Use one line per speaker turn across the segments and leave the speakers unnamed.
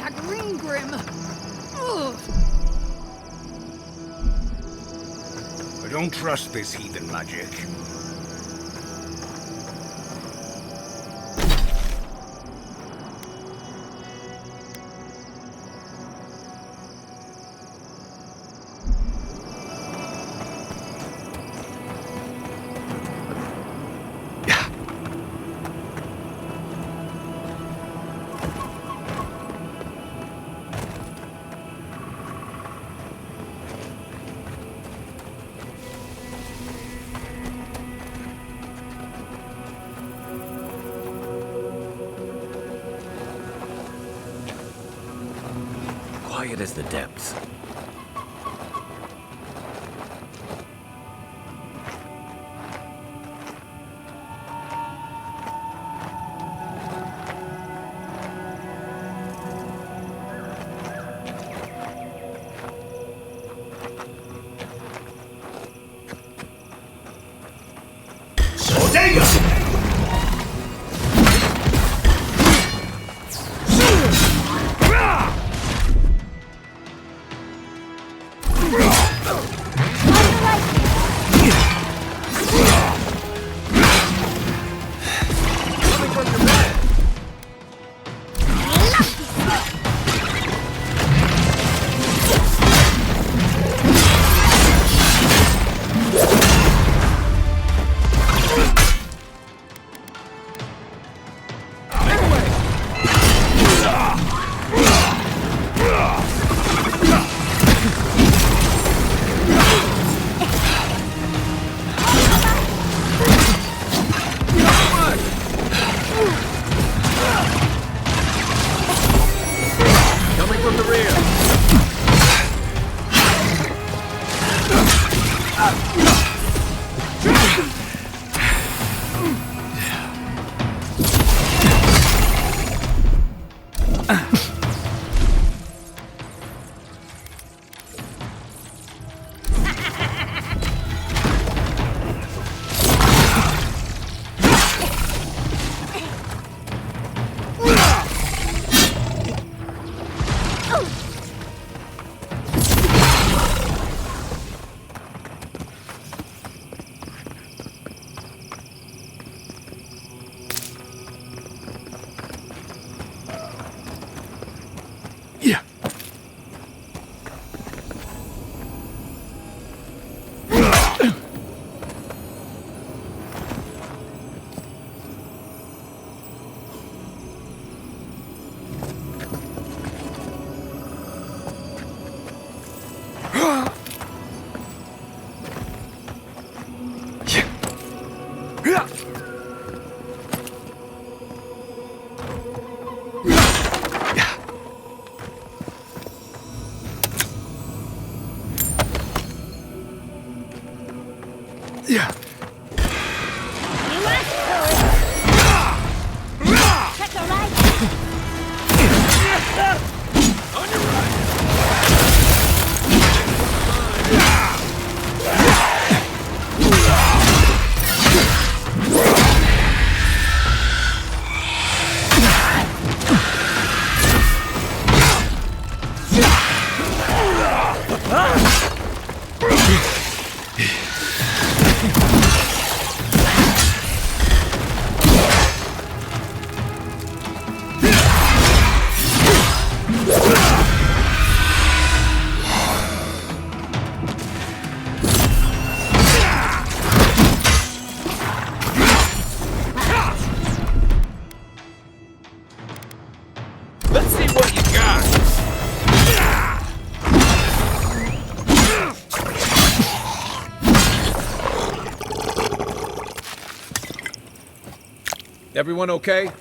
had Ring Grim. Ugh.
I don't trust this heathen magic.
Quiet as the depths.
Everyone okay?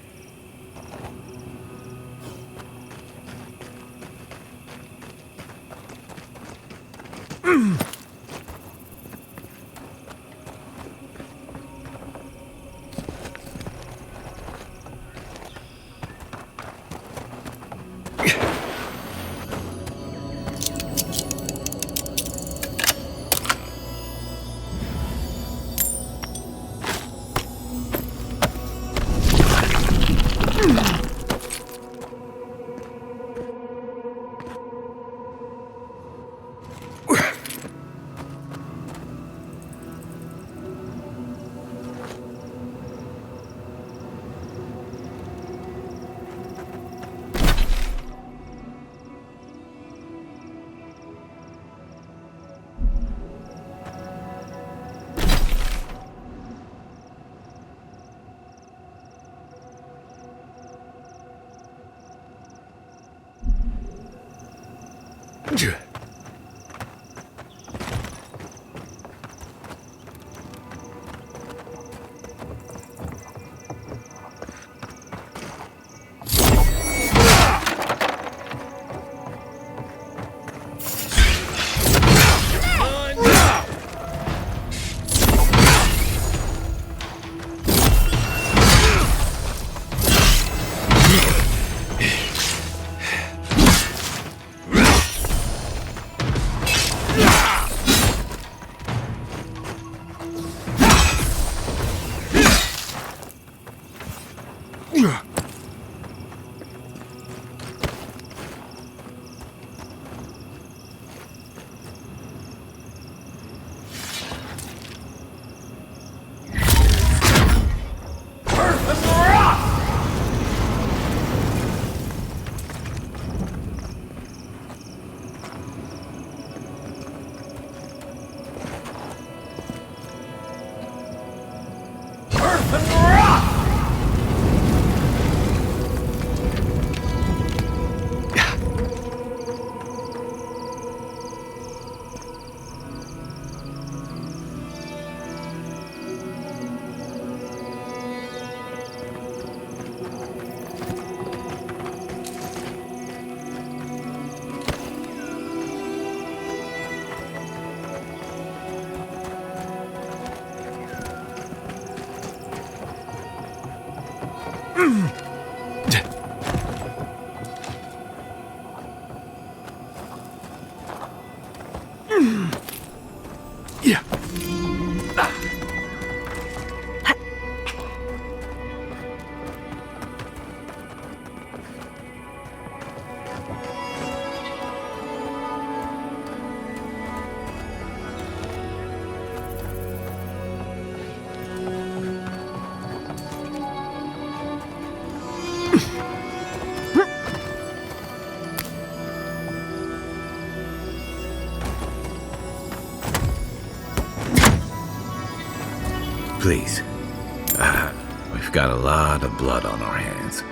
Please. We've got a lot of blood on our hands.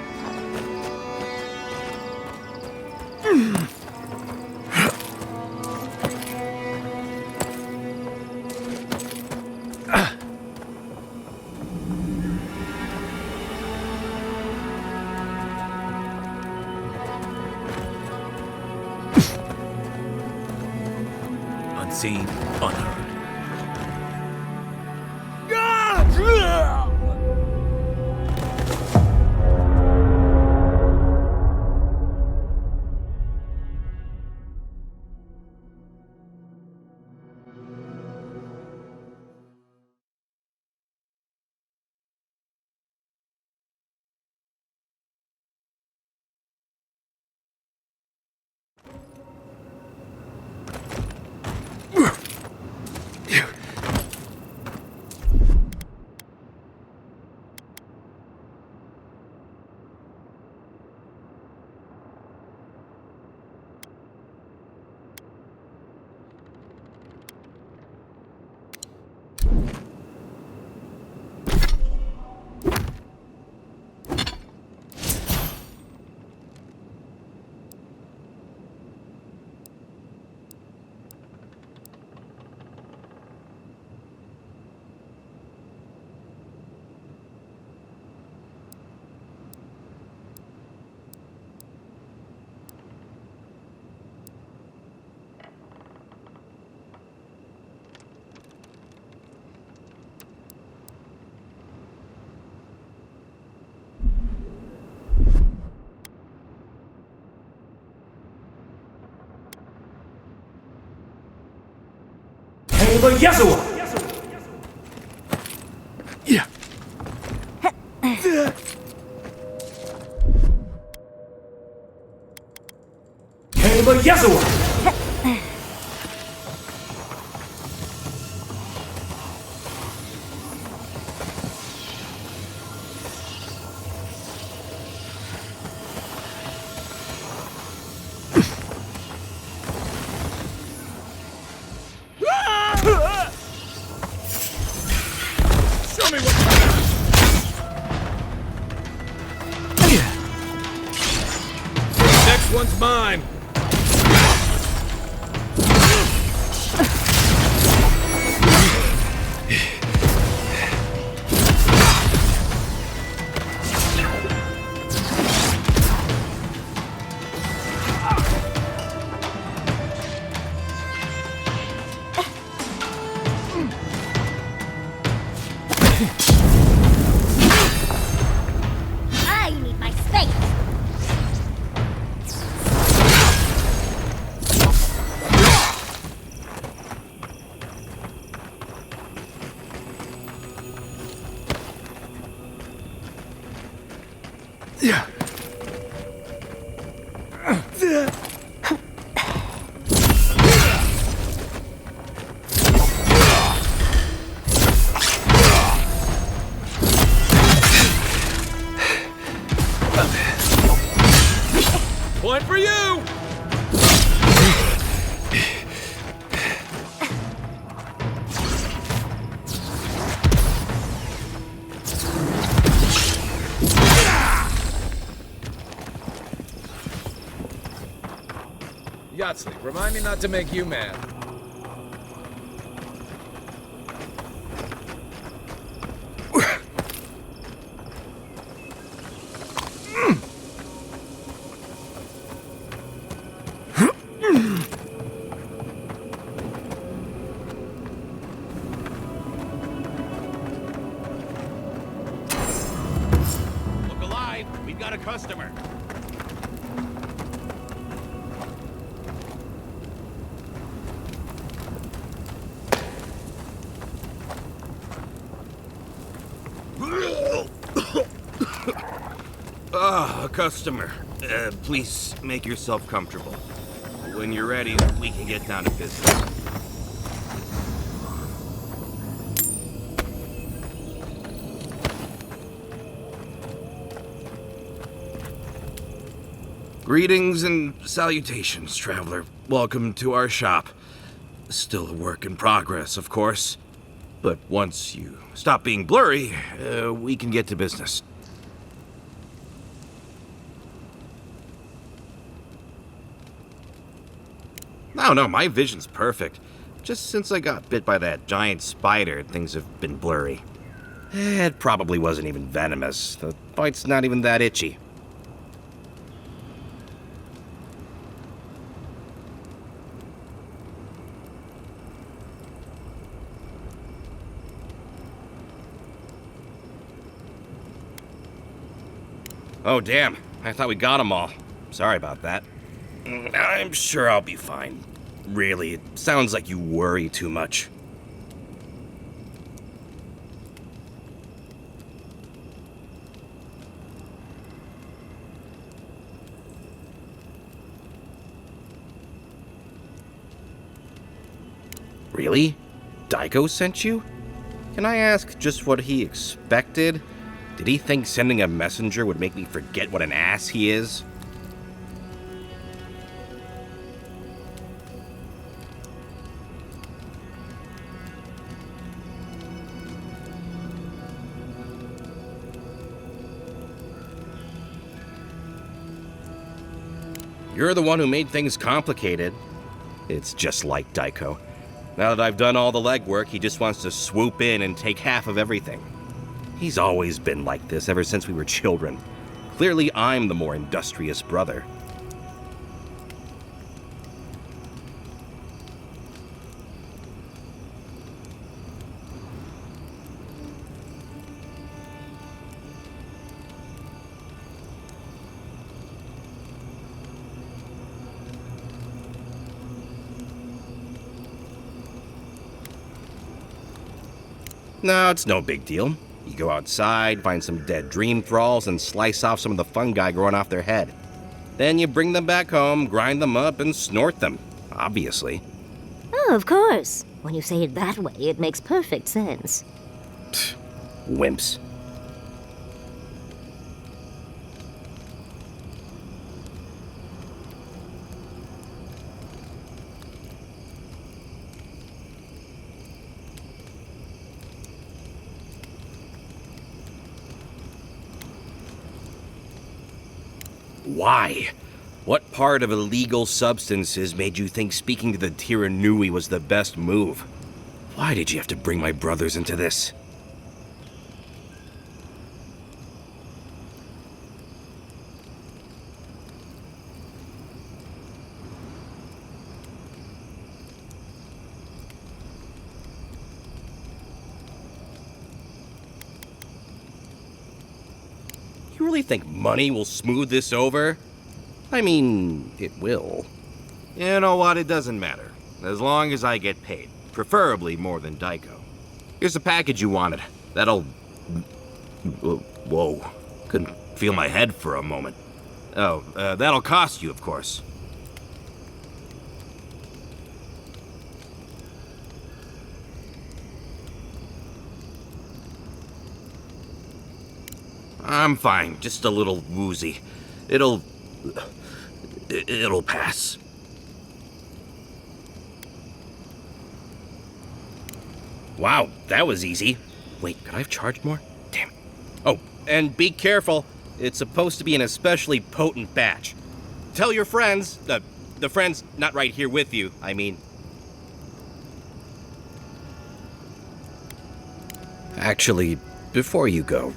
Unseen, unheard.
One's mine.
Point for you! Yahtzee, remind me not to make you mad.
Look alive! We've got a customer. A customer. Please make yourself comfortable. When you're ready, we can get down to business. Greetings and salutations, traveler. Welcome to our shop. Still a work in progress, of course. But once you stop being blurry, we can get to business. No, my vision's perfect. Just since I got bit by that giant spider, things have been blurry. It probably wasn't even venomous. The bite's not even that itchy. Oh, damn. I thought we got them all. Sorry about that. I'm sure I'll be fine. Really, it sounds like you worry too much. Really? Daiko sent you? Can I ask just what he expected? Did he think sending a messenger would make me forget what an ass he is? You're the one who made things complicated. It's just like Daiko. Now that I've done all the legwork, he just wants to swoop in and take half of everything. He's always been like this ever since we were children. Clearly, I'm the more industrious brother. No, it's no big deal. You go outside, find some dead dream thralls, and slice off some of the fungi growing off their head. Then you bring them back home, grind them up, and snort them. Obviously.
Oh, of course. When you say it that way, it makes perfect sense.
Pfft, wimps. Why? What part of illegal substances made you think speaking to the Tiranui was the best move? Why did you have to bring my brothers into this? You really think money will smooth this over? I mean, it will.
You know what? It doesn't matter. As long as I get paid. Preferably more than Daiko. Here's the package you wanted. That'll... Whoa. Couldn't feel my head for a moment. Oh, that'll cost you, of course. I'm fine. Just a little woozy. It'll
It'll pass.
Wow, that was easy. Wait, could I have charged more? Damn. Oh, and be careful. It's supposed to be an especially potent batch. Tell your friends, the friends not right here with you, I mean. Actually, before you go,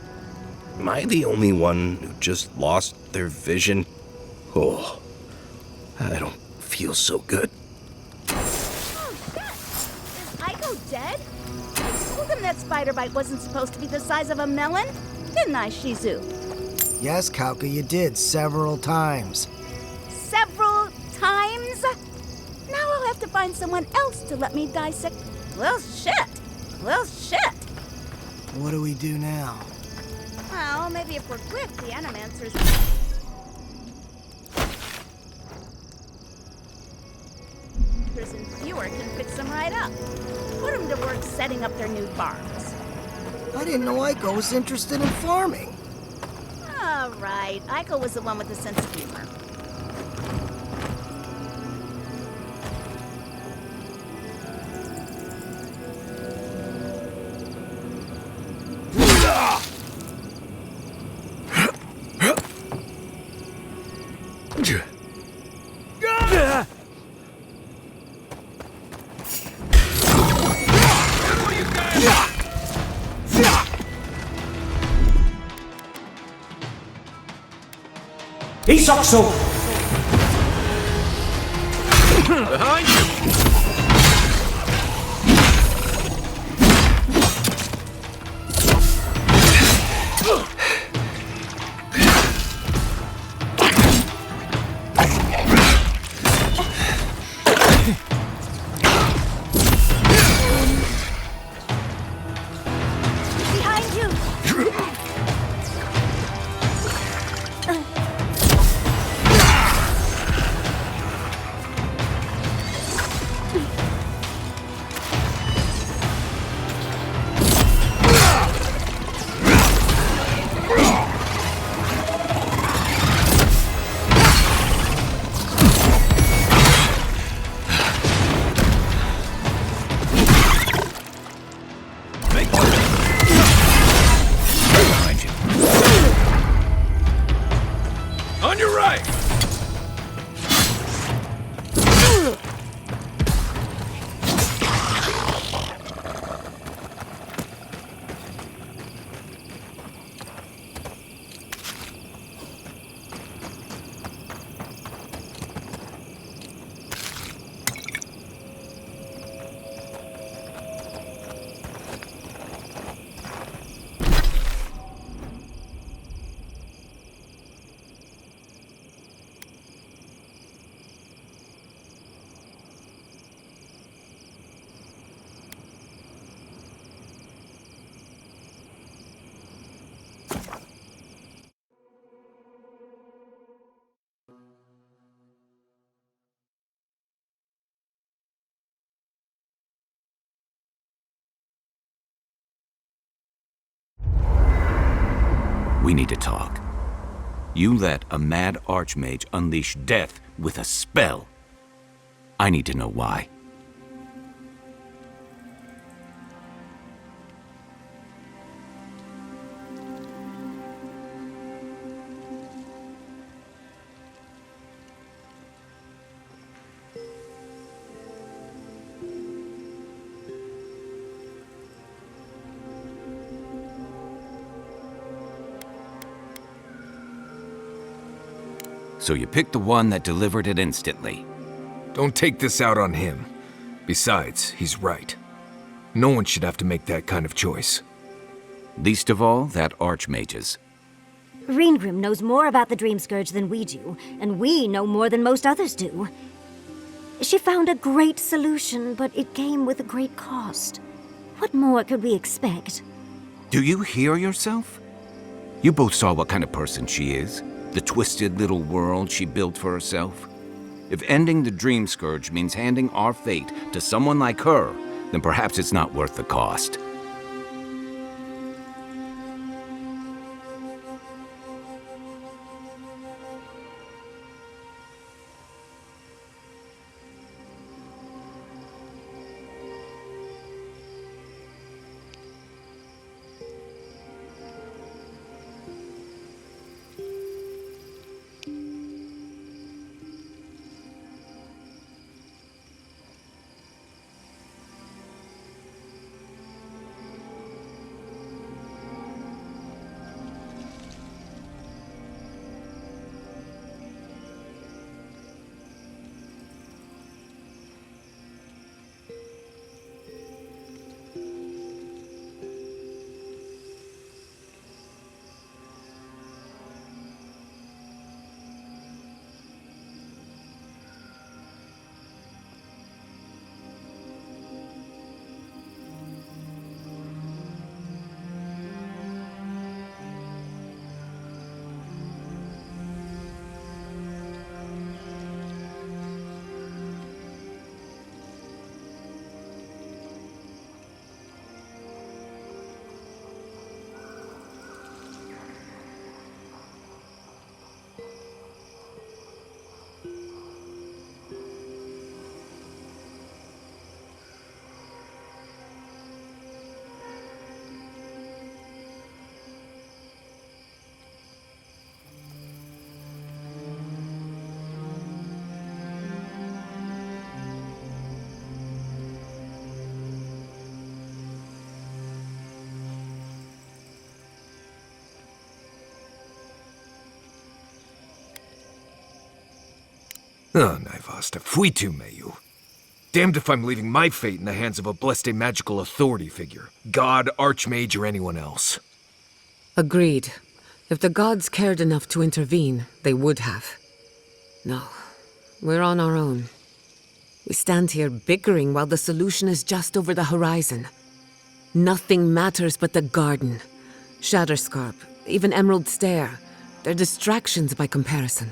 am I the only one who just lost their vision? Oh, I don't feel so good.
Oh, shit! Is Aiko dead? I told him that spider bite wasn't supposed to be the size of a melon. Didn't I, Shizu?
Yes, Kauka, you did several times.
Several times? Now I'll have to find someone else to let me dissect. Well, shit. Well, shit.
What do we do now?
Well, maybe if we're quick, the animancers... and fewer can fix them right up. Put them to work setting up their new farms.
I didn't know Aiko was interested in farming.
All right, Aiko was the one with the sense of humor.
Isakso!
Behind you!
Behind you!
On your right!
We need to talk. You let a mad archmage unleash death with a spell. I need to know why. So you picked the one that delivered it instantly.
Don't take this out on him. Besides, he's right. No one should have to make that kind of choice.
Least of all, that archmage's.
Reengrim knows more about the Dream Scourge than we do, and we know more than most others do. She found a great solution, but it came with a great cost. What more could we expect?
Do you hear yourself? You both saw what kind of person she is. The twisted little world she built for herself. If ending the Dream Scourge means handing our fate to someone like her, then perhaps it's not worth the cost.
Oh, Naivasta, fuitu meyu. Damned if I'm leaving my fate in the hands of a blessed magical authority figure. God, Archmage, or anyone else.
Agreed. If the gods cared enough to intervene, they would have. No, we're on our own. We stand here bickering while the solution is just over the horizon. Nothing matters but the garden. Shatterscarp, even Emerald Stair. They're distractions by comparison.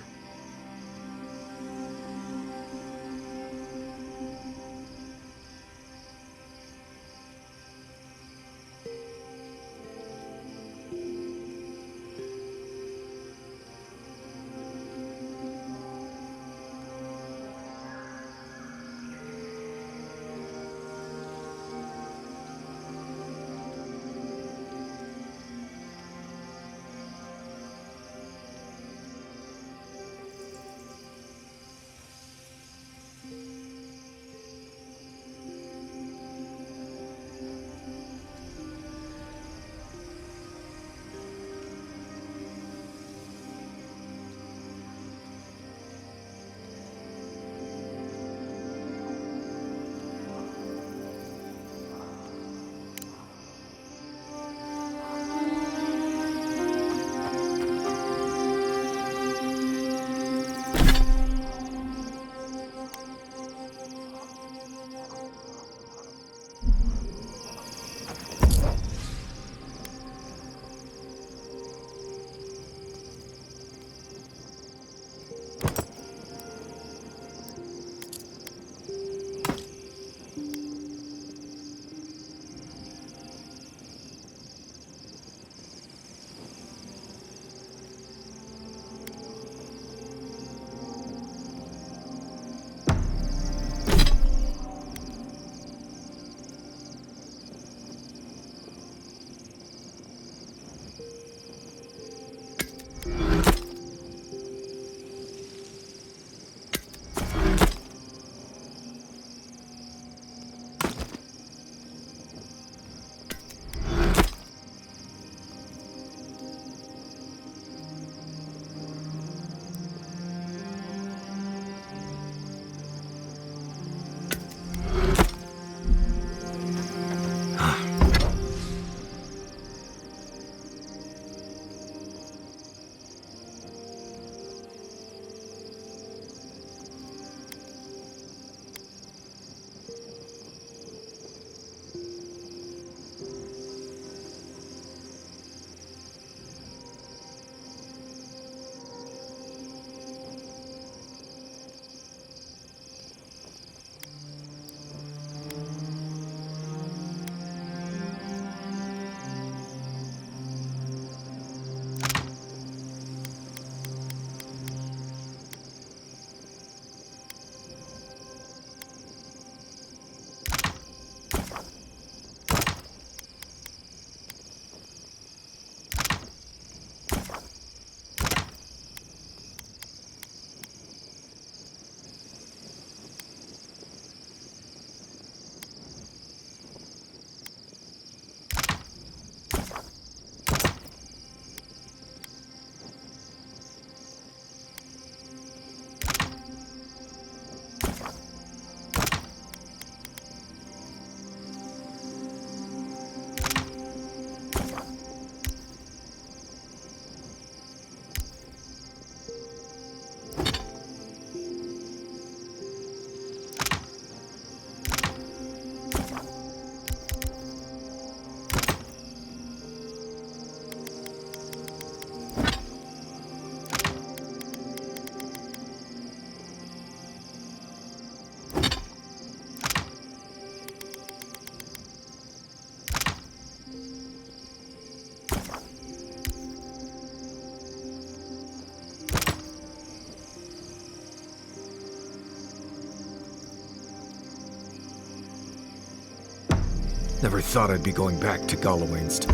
Never thought I'd be going back to Galawainst.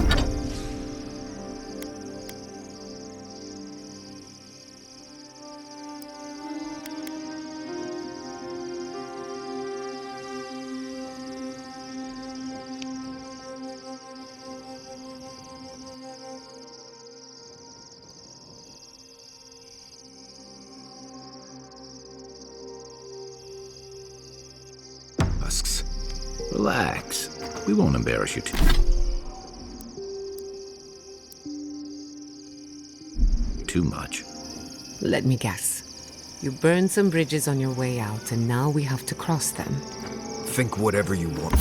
Relax. We won't embarrass you too much.
Let me guess. You burned some bridges on your way out, and now we have to cross them.
Think whatever you want.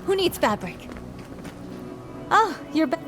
Who needs fabric? Oh, you're back.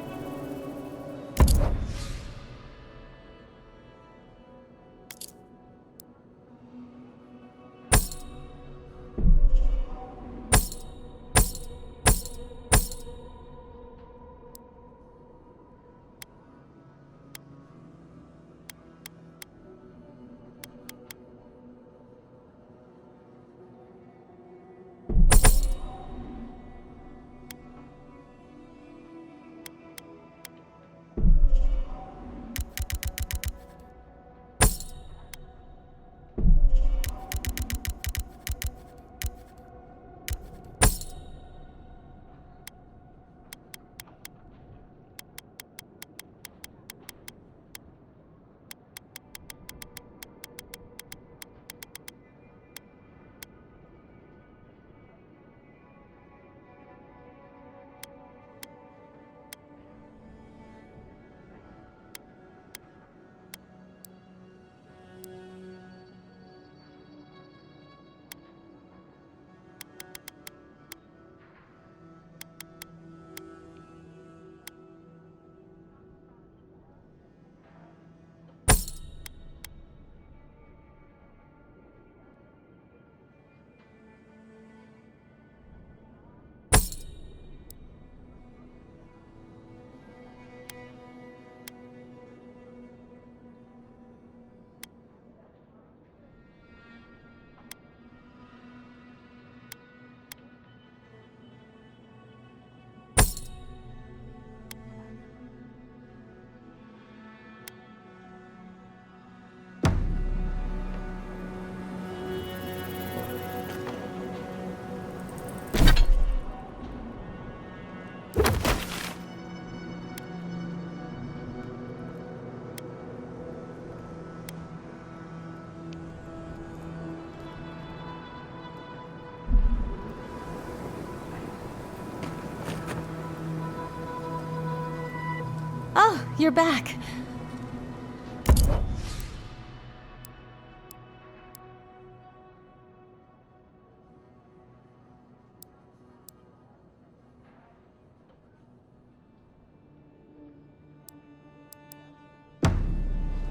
Oh, you're back.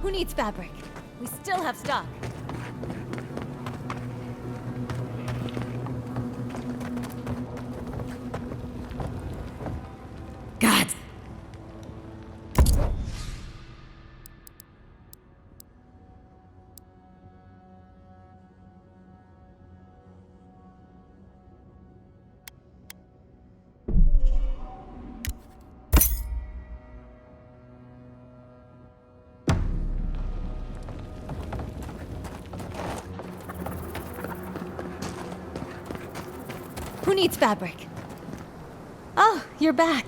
Who needs fabric? We still have stock.
Gods!
Who needs fabric? Oh, you're back.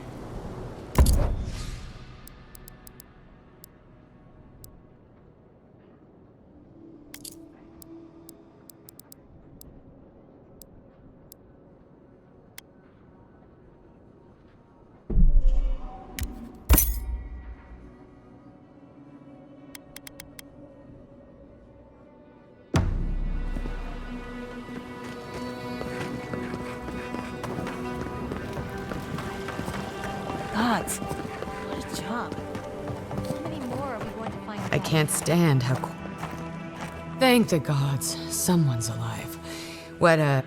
Gods, what a job. How many more are we going to find?
I can't stand how... Thank the gods, someone's alive. What a...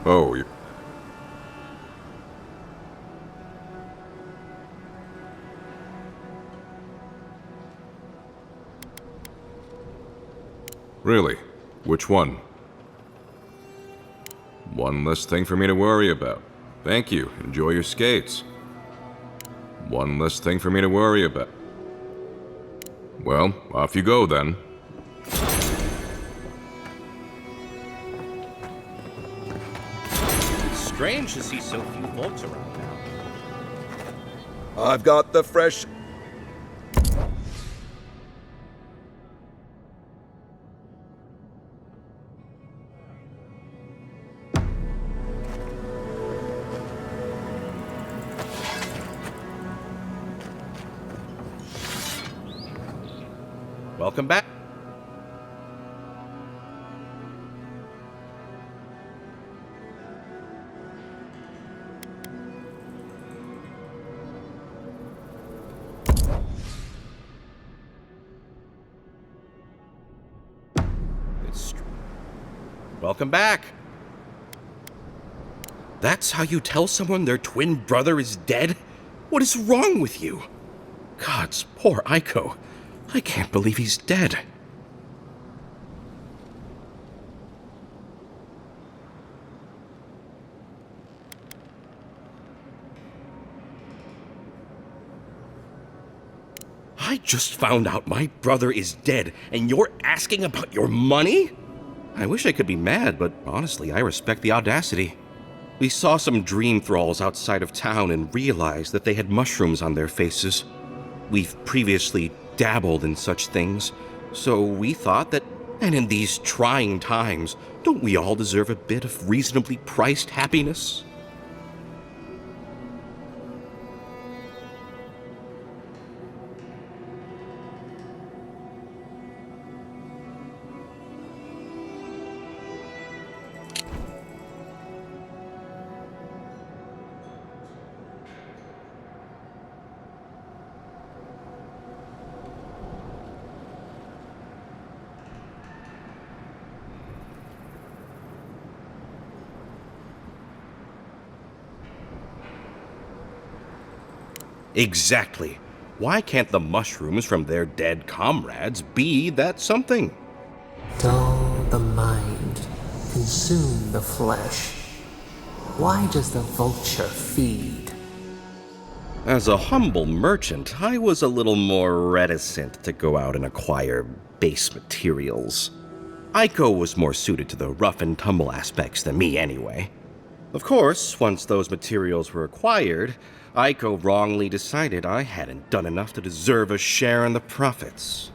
Oh, really? Which one? One less thing for me to worry about. Thank you. Enjoy your skates. One less thing for me to worry about. Well, off you go then.
Strange to see so few folks around now.
I've got the fresh...
Welcome back. Welcome back. That's how you tell someone their twin brother is dead? What is wrong with you? Gods, poor Aiko. I can't believe he's dead. I just found out my brother is dead, and you're asking about your money? I wish I could be mad, but honestly, I respect the audacity. We saw some dream thralls outside of town and realized that they had mushrooms on their faces. We've previously dabbled in such things, so we thought that, and in these trying times, don't we all deserve a bit of reasonably priced happiness? Exactly. Why can't the mushrooms from their dead comrades be that something?
Dull the mind, consume the flesh. Why does the vulture feed?
As a humble merchant, I was a little more reticent to go out and acquire base materials. Aiko was more suited to the rough and tumble aspects than me anyway. Of course, once those materials were acquired, Aiko wrongly decided I hadn't done enough to deserve a share in the profits.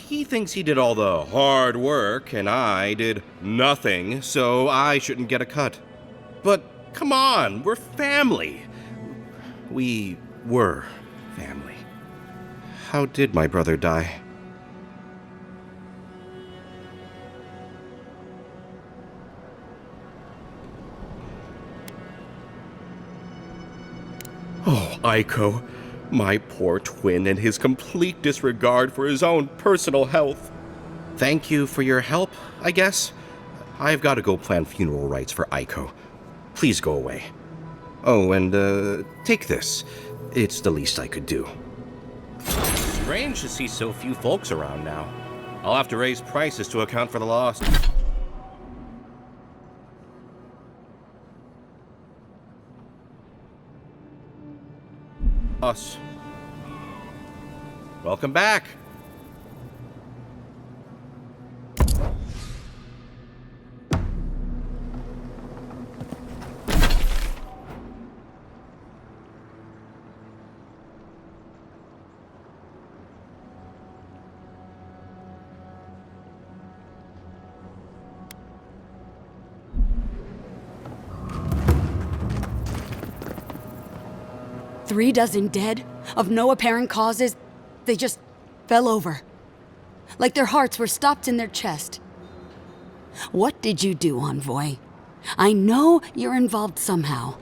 He thinks he did all the hard work and I did nothing, so I shouldn't get a cut. But come on, we're family. We were family. How did my brother die? Oh, Aiko, my poor twin and his complete disregard for his own personal health. Thank you for your help, I guess. I've got to go plan funeral rites for Aiko. Please go away. Oh, and, take this. It's the least I could do. Strange to see so few folks around now. I'll have to raise prices to account for the loss. Us. Welcome back.
Three dozen dead, of no apparent causes. They just fell over. Like their hearts were stopped in their chest. What did you do, Envoy? I know you're involved somehow.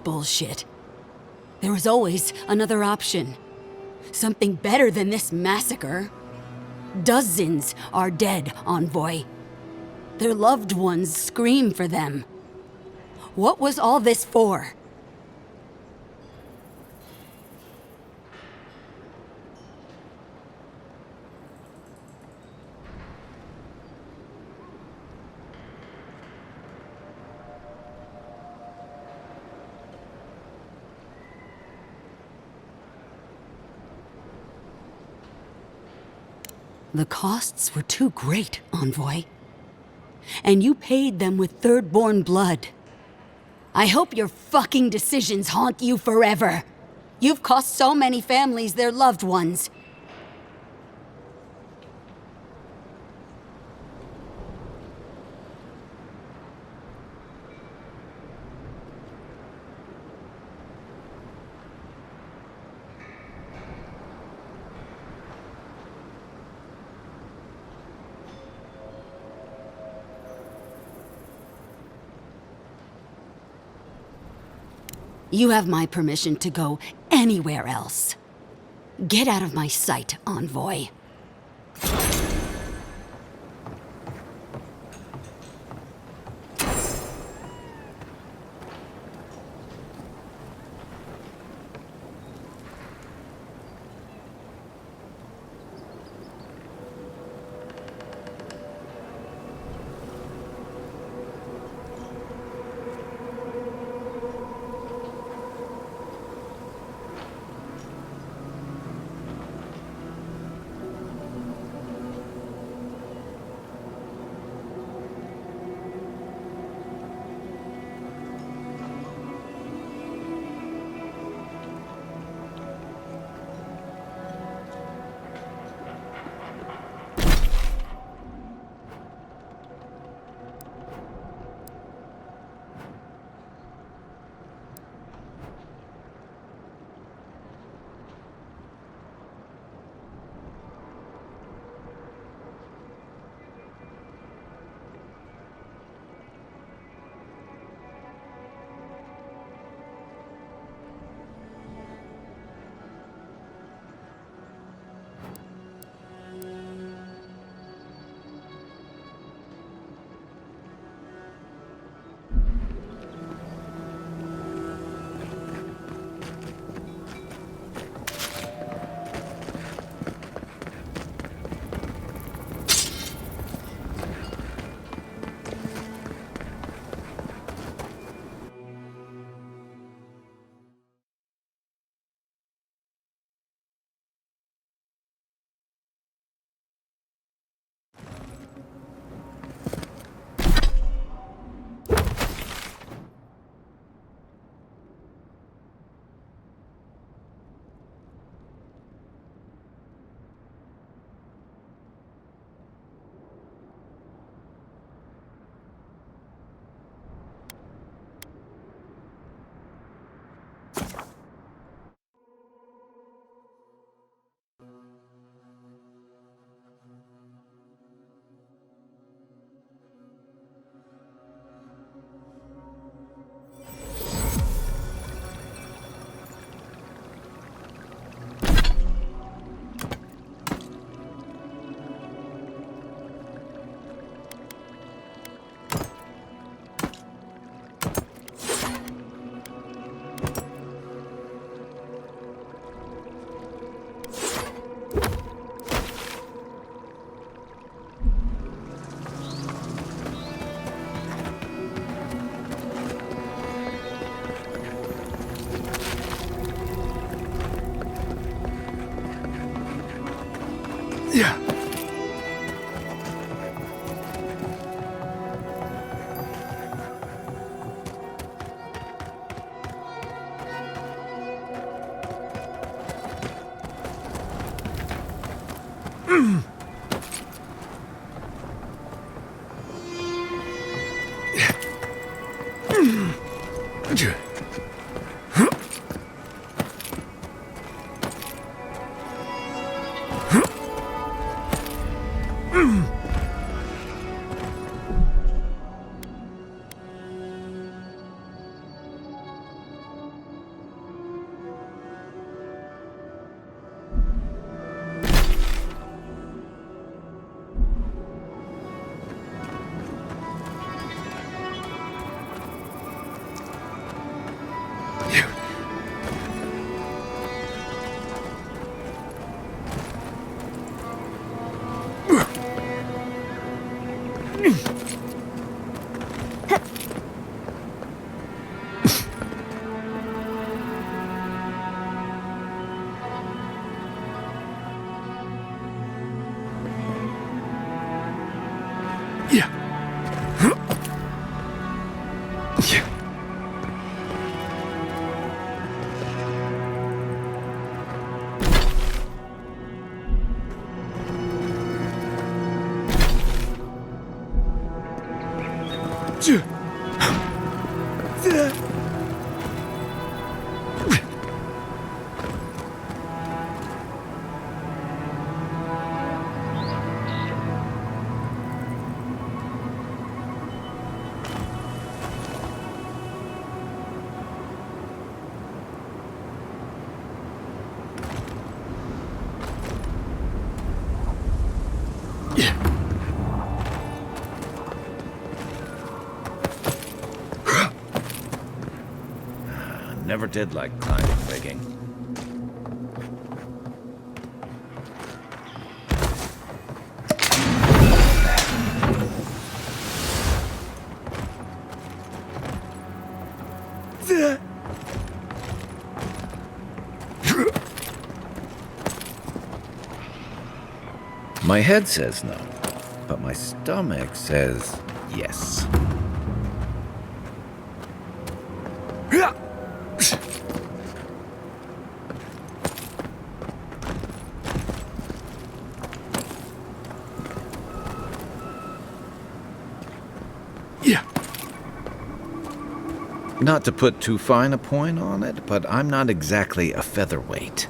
bullshit. There was always another option. Something better than this massacre. Dozens are dead, Envoy. Their loved ones scream for them. What was all this for? The costs were too great, Envoy. And you paid them with third-born blood. I hope your fucking decisions haunt you forever. You've cost so many families their loved ones. You have my permission to go anywhere else. Get out of my sight, Envoy.
Never did like climbing rigging. My head says no, but my stomach says yes. Not to put too fine a point on it, but I'm not exactly a featherweight.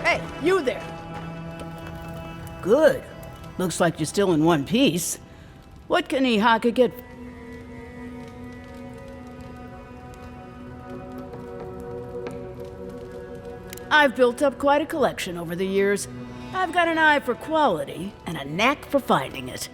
Hey, you there!
Good. Looks like you're still in one piece.
What can Ihaka get? I've built up quite a collection over the years. I've got an eye for quality and a knack for finding it.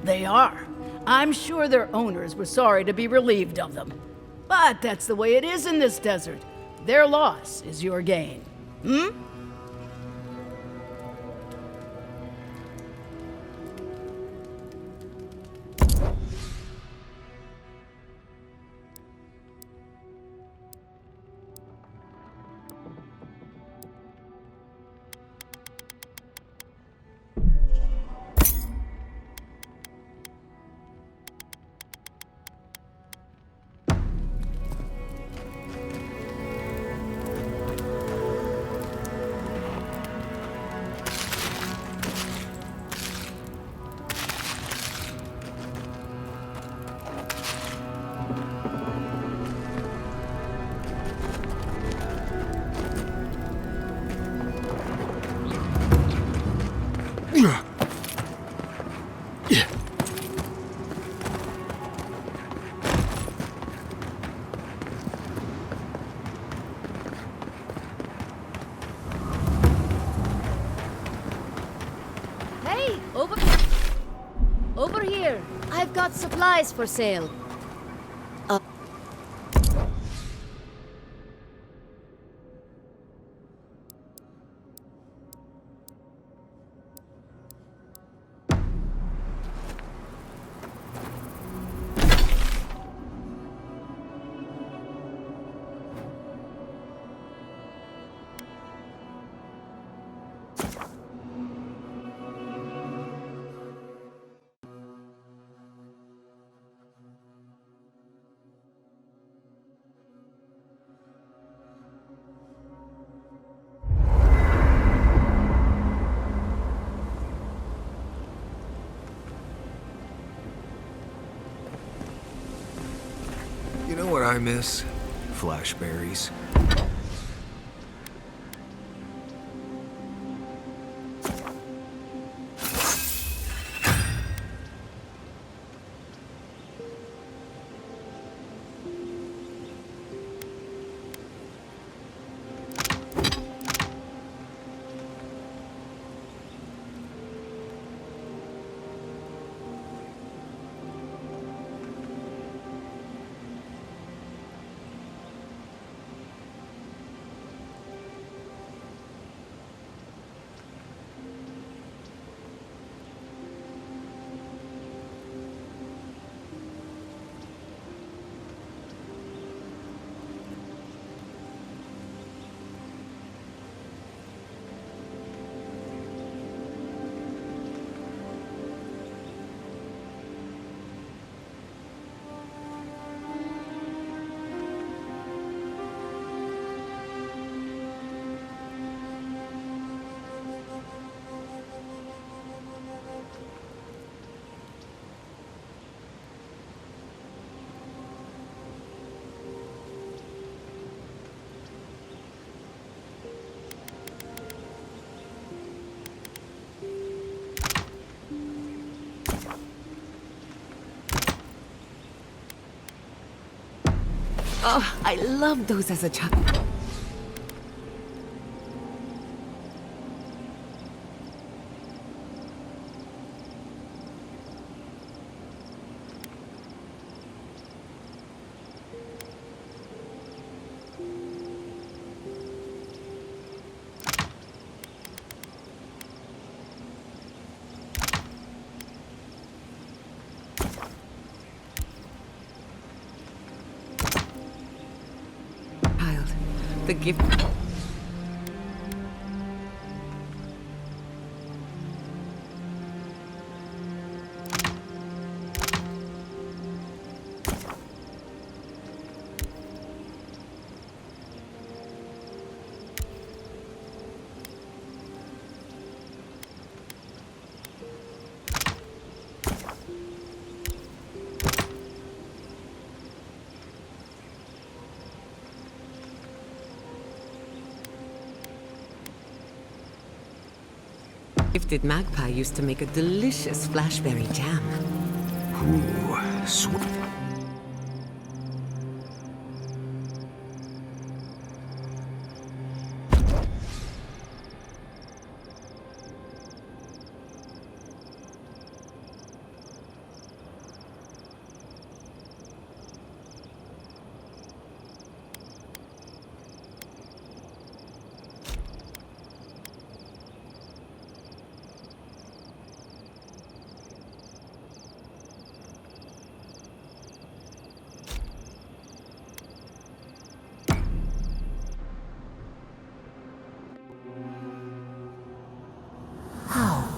They are. I'm sure their owners were sorry to be relieved of them. But that's the way it is in this desert. Their loss is your gain. Hmm?
Hey, over here. I've got supplies for sale.
I miss? Flashberries.
Oh, I loved those as a child. The gift. Gifted magpie used to make a delicious flashberry jam.
Ooh, sweet.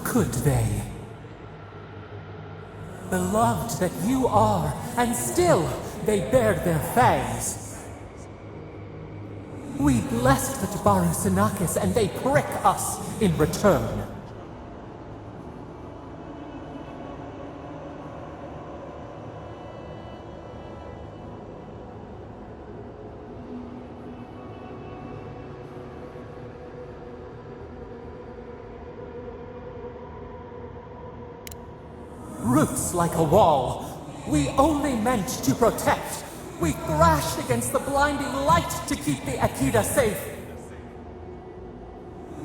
Could they? Beloved that you are, and still they bared their fangs. We blessed the Tabaru Sinakis, and they prick us in return. Roots like a wall. We only meant to protect. We thrashed against the blinding light to keep the Akita safe.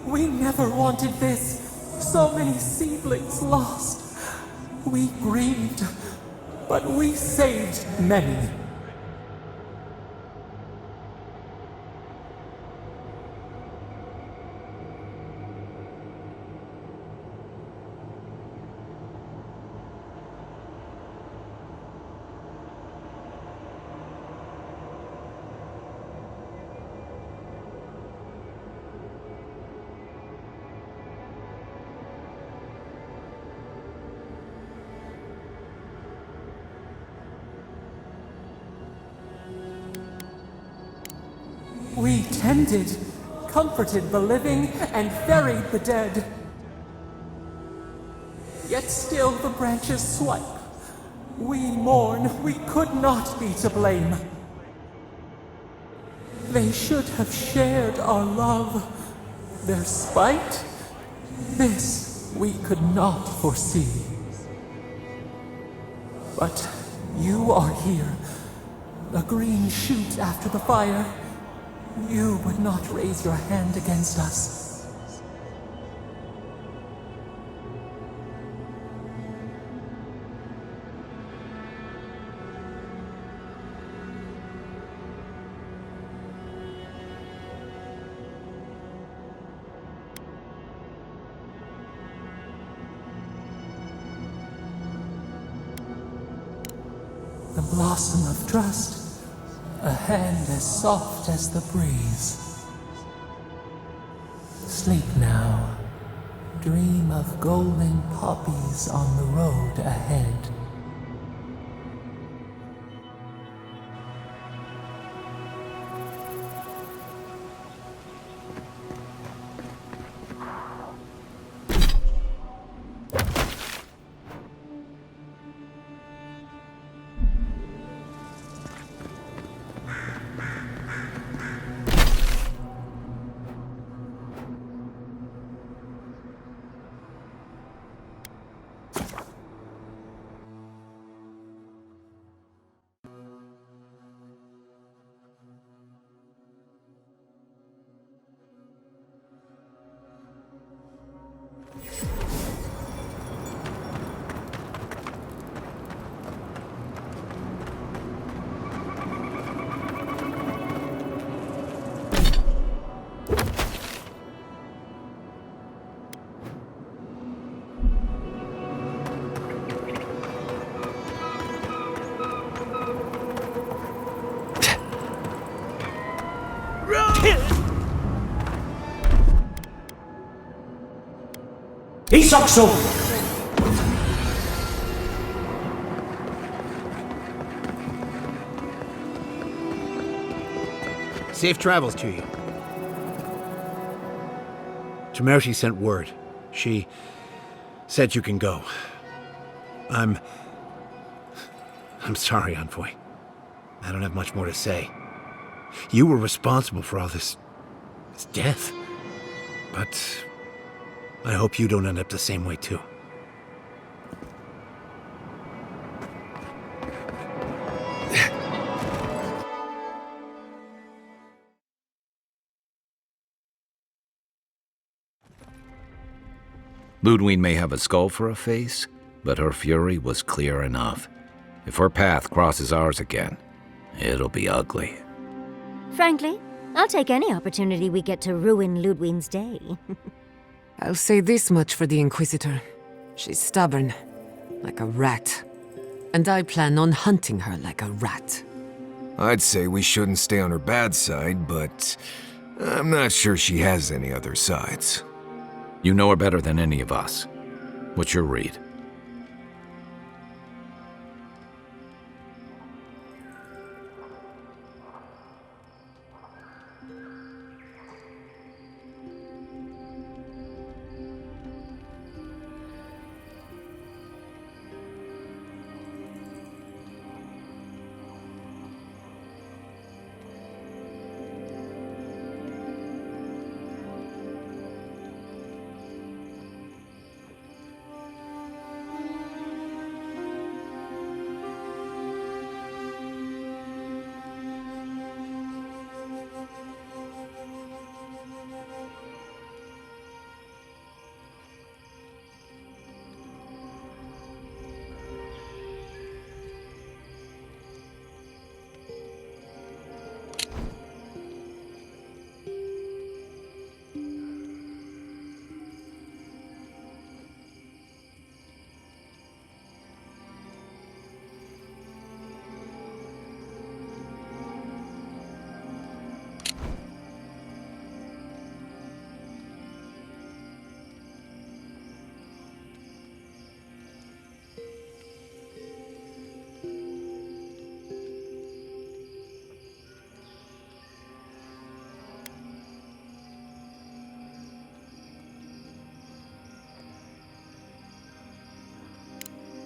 We never wanted this. So many seedlings lost. We grieved, but we saved many. We tended, comforted the living, and buried the dead. Yet still the branches swipe. We mourn, we could not be to blame. They should have shared our love. Their spite? This we could not foresee. But you are here, a green shoot after the fire. You would not raise your hand against us. The blossom of trust, a hand as soft as the breeze. Sleep now, dream of golden poppies on the road ahead.
Sobre.
Safe travels to you. Tamershi sent word. She said you can go. I'm sorry, Envoy. I don't have much more to say. You were responsible for all this death. But I hope you don't end up the same way, too.
Ludwig may have a skull for a face, but her fury was clear enough. If her path crosses ours again, it'll be ugly.
Frankly, I'll take any opportunity we get to ruin Ludwig's day.
I'll say this much for the Inquisitor. She's stubborn, like a rat. And I plan on hunting her like a rat.
I'd say we shouldn't stay on her bad side, but I'm not sure she has any other sides.
You know her better than any of us. What's your read?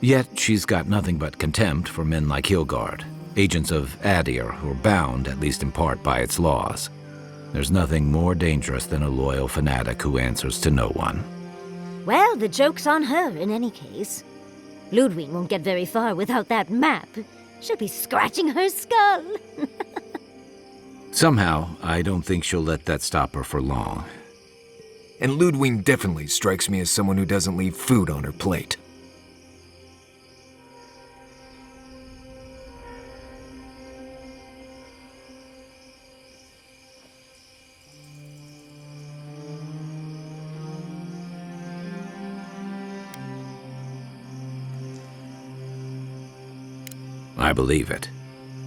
Yet she's got nothing but contempt for men like Hilgard. Agents of Adir who are bound, at least in part, by its laws. There's nothing more dangerous than a loyal fanatic who answers to no one.
Well, the joke's on her in any case. Ludwig won't get very far without that map. She'll be scratching her skull.
Somehow, I don't think she'll let that stop her for long.
And Ludwig definitely strikes me as someone who doesn't leave food on her plate.
I believe it.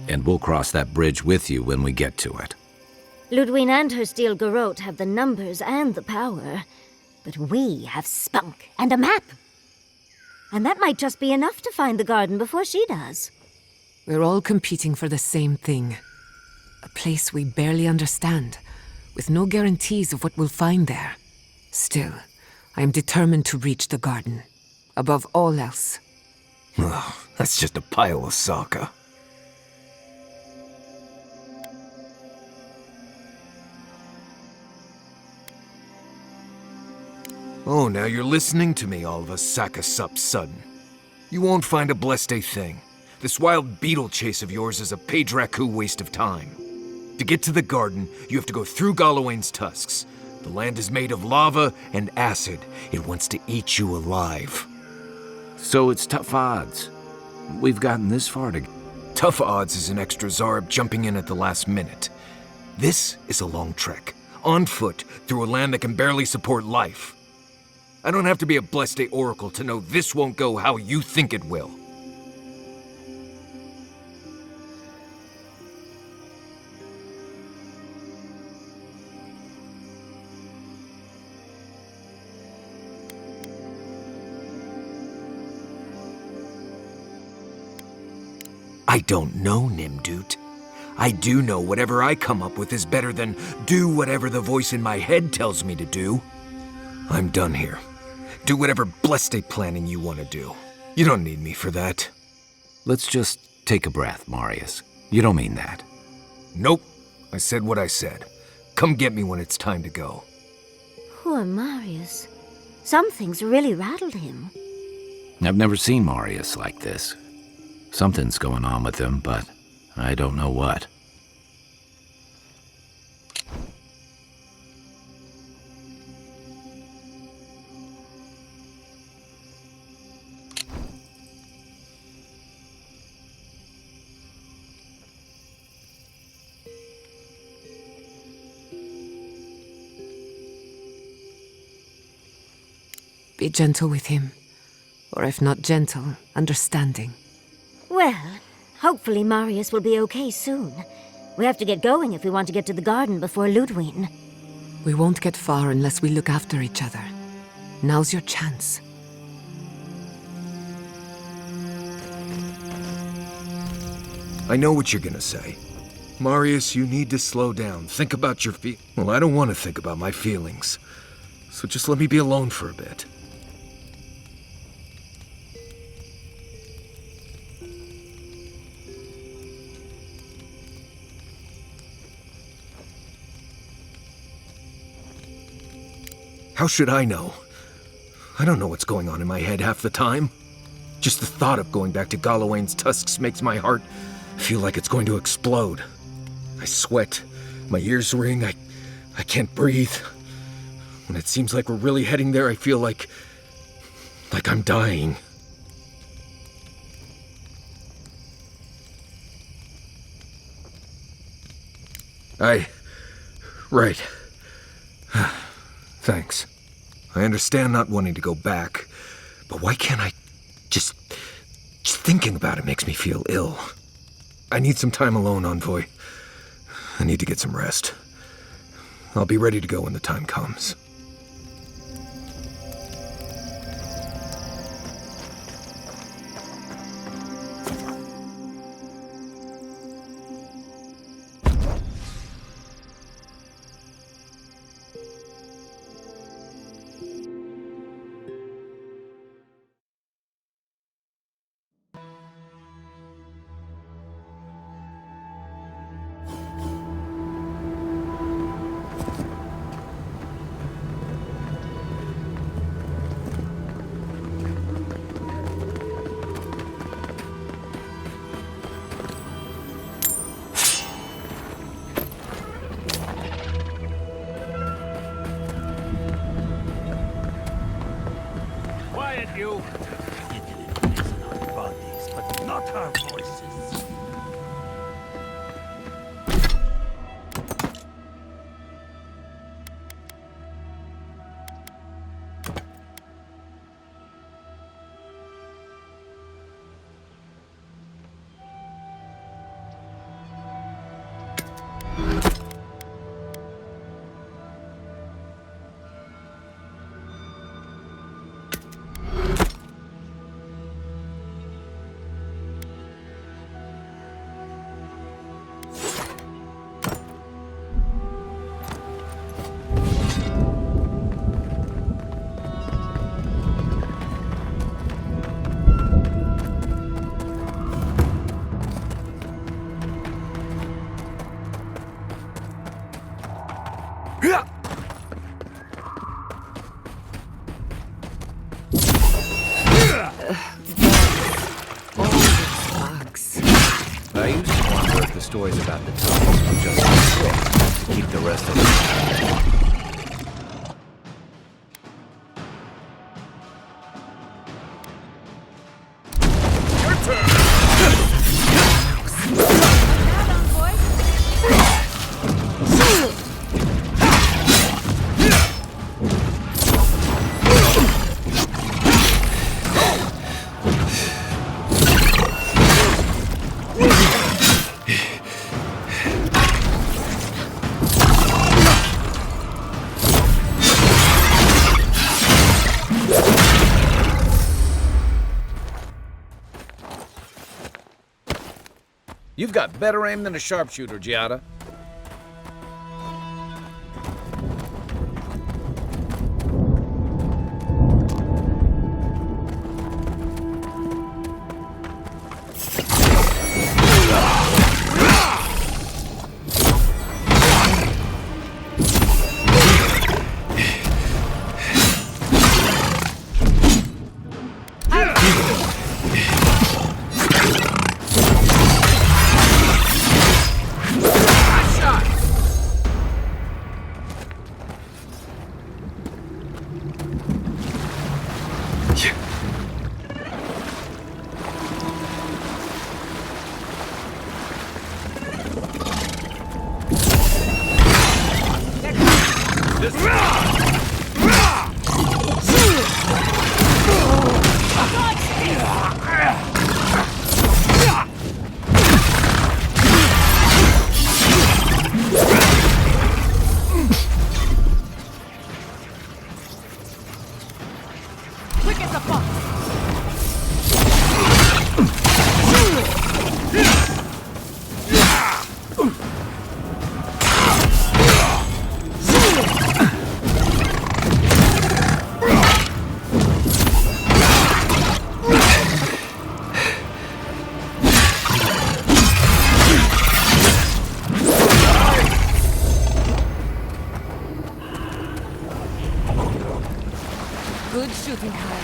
And we'll cross that bridge with you when we get to it.
Ludwig and her steel garrote have the numbers and the power, but we have spunk and a map. And that might just be enough to find the garden before she does.
We're all competing for the same thing. A place we barely understand, with no guarantees of what we'll find there. Still, I am determined to reach the garden, above all else.
Ugh, that's just a pile of Sokka. Oh, now you're listening to me, all of a sack of sup sudden. You won't find a blessed thing. This wild beetle chase of yours is a Padraku waste of time. To get to the garden, you have to go through Galawain's tusks. The land is made of lava and acid. It wants to eat you alive.
So it's tough odds. We've gotten this far to...
Tough odds is an extra Zarb jumping in at the last minute. This is a long trek, on foot, through a land that can barely support life. I don't have to be a Blessed Oracle to know this won't go how you think it will. I don't know, Nimdut. I do know whatever I come up with is better than do whatever the voice in my head tells me to do. I'm done here. Do whatever blessed planning you want to do. You don't need me for that.
Let's just take a breath, Marius. You don't mean that.
Nope. I said what I said. Come get me when it's time to go.
Poor Marius. Something's really rattled him.
I've never seen Marius like this. Something's going on with him, but I don't know what.
Be gentle with him. Or if not gentle, understanding.
Well, hopefully Marius will be okay soon. We have to get going if we want to get to the garden before Ludwig.
We won't get far unless we look after each other. Now's your chance.
I know what you're gonna say. Marius, you need to slow down. Think about your Well, I don't want to think about my feelings. So just let me be alone for a bit. How should I know? I don't know what's going on in my head half the time. Just the thought of going back to Galawain's tusks makes my heart feel like it's going to explode. I sweat, my ears ring, I can't breathe. When it seems like we're really heading there, I feel like I'm dying. Right. Thanks. I understand not wanting to go back, but why can't I just thinking about it makes me feel ill. I need some time alone, Envoy. I need to get some rest. I'll be ready to go when the time comes.
you. You didn't listen our bodies, but not our voices.
I used to wonder if the stories about the tunnels were just a script to keep the rest of us.
You've got better aim than a sharpshooter, Giada.
Good shooting, Kai.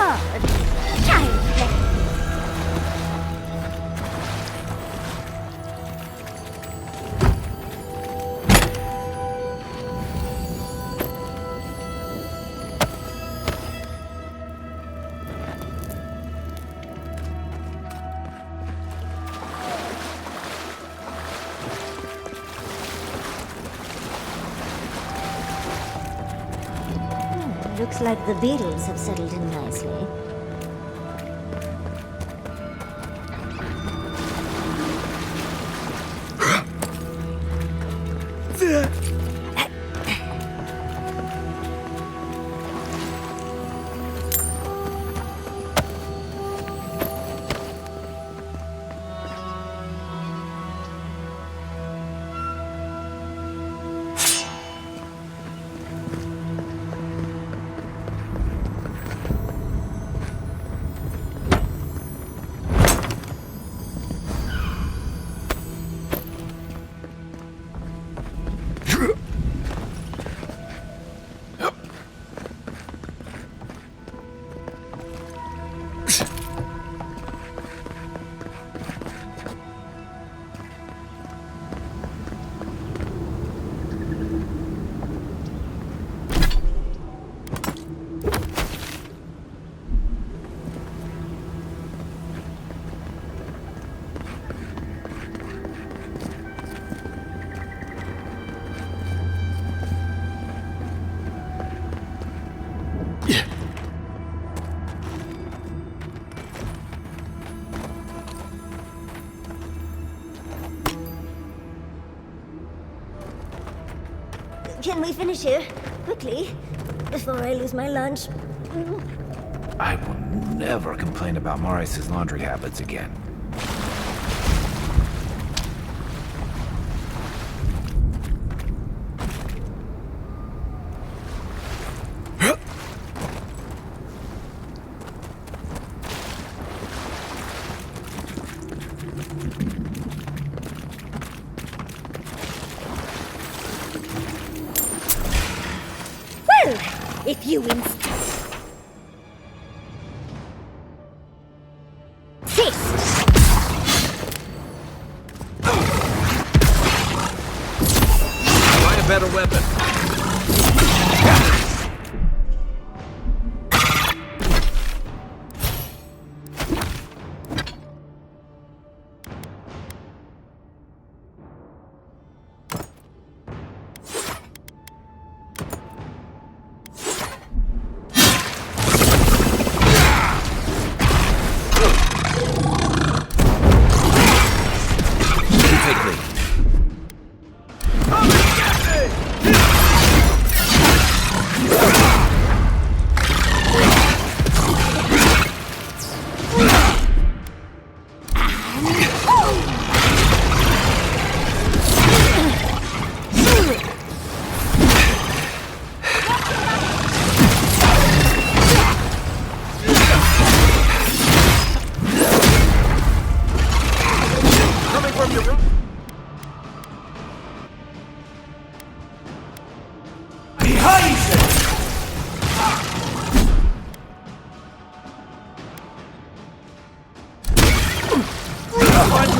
hard. Child play. Looks like the beetles have settled in nicely. Can we finish here? Quickly. Before I lose my lunch.
I will never complain about Maurice's laundry habits again.
If you insist.
Find a better weapon.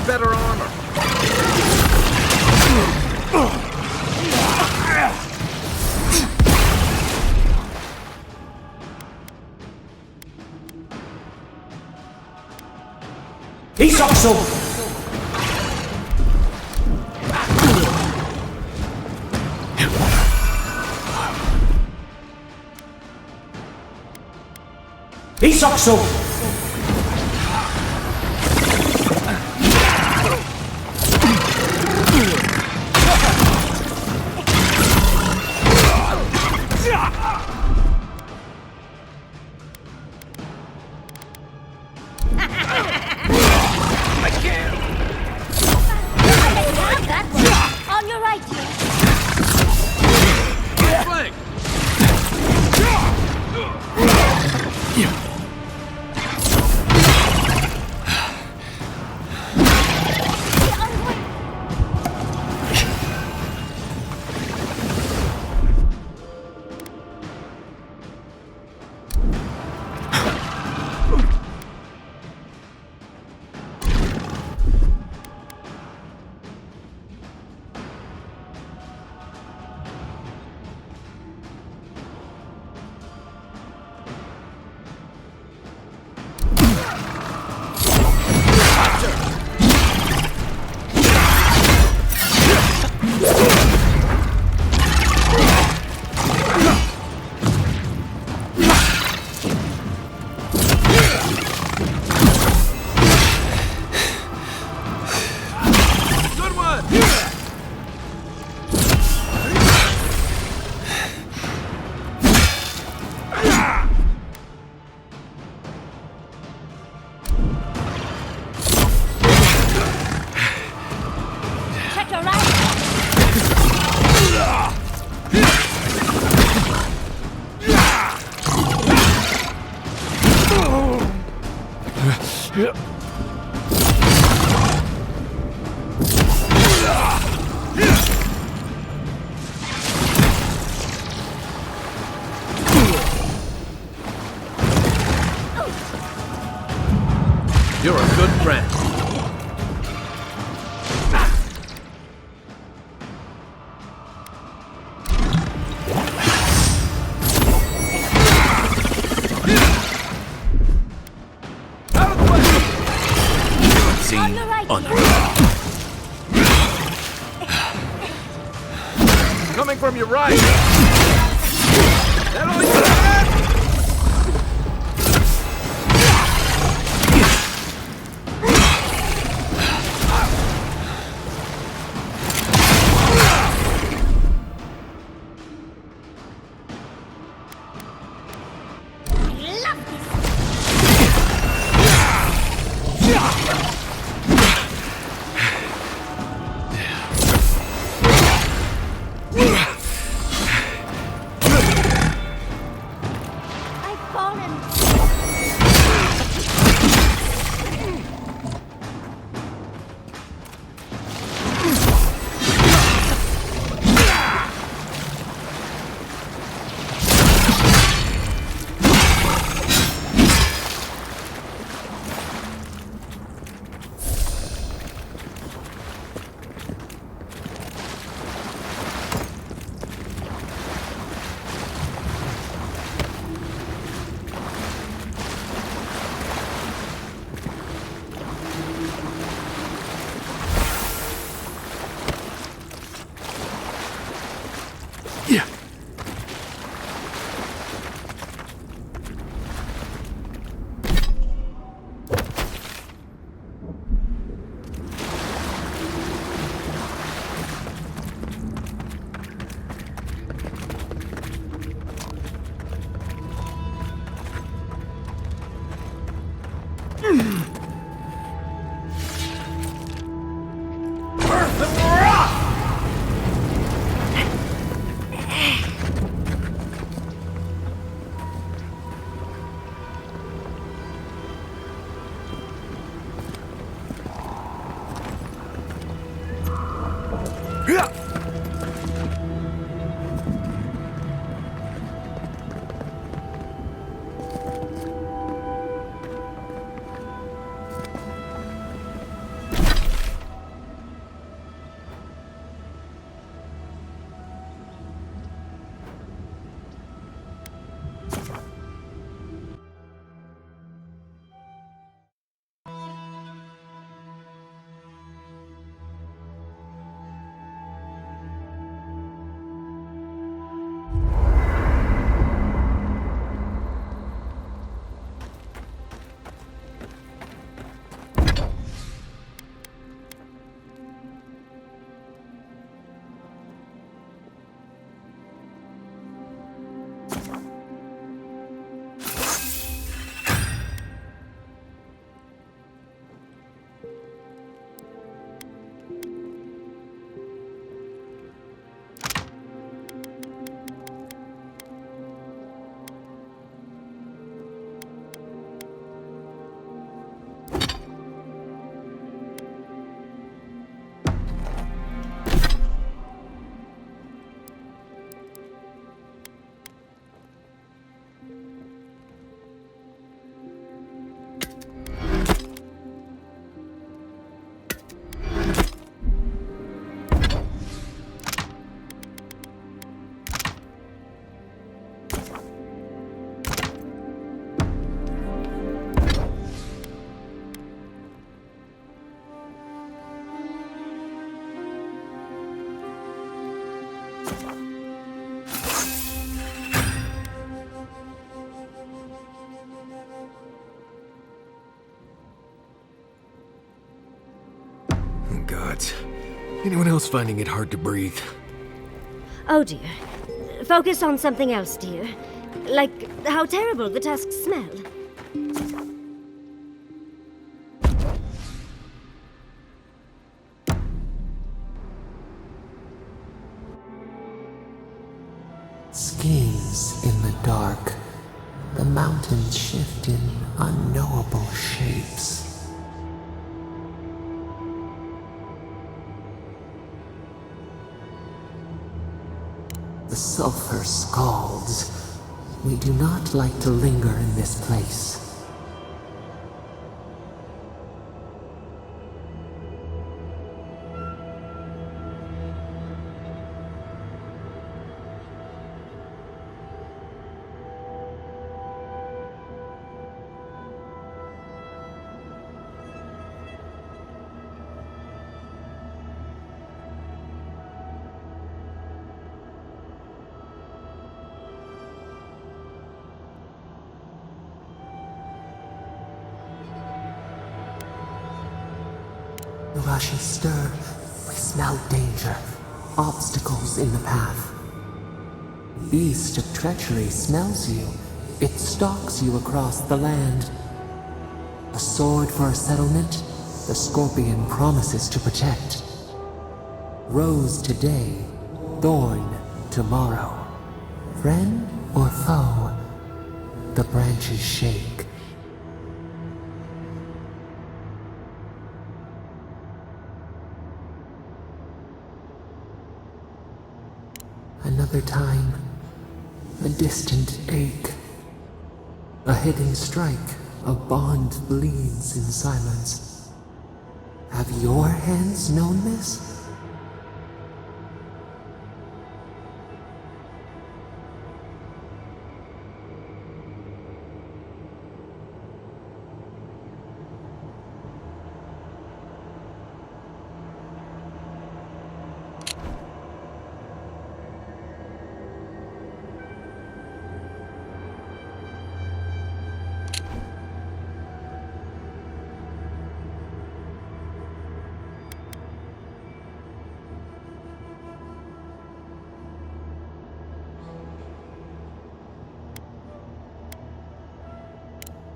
better armor.
Isakso! Isakso!
On your right, dear.
Flank.
On your right, dear.
Coming from your right! That all you have?
Gods. Anyone else finding it hard to breathe?
Oh dear. Focus on something else, dear. Like how terrible the tusks smell.
Schemes in the dark. The mountains shift in unknowable shapes. The sulfur scalds. We do not like to linger in this place. The rushes stir. We smell danger, obstacles in the path. Beast of treachery smells you. It stalks you across the land. A sword for a settlement, the scorpion promises to protect. Rose today, thorn tomorrow. Friend or foe, the branches shake. Another time, a distant ache. A hidden strike, a bond bleeds in silence. Have your hands known this?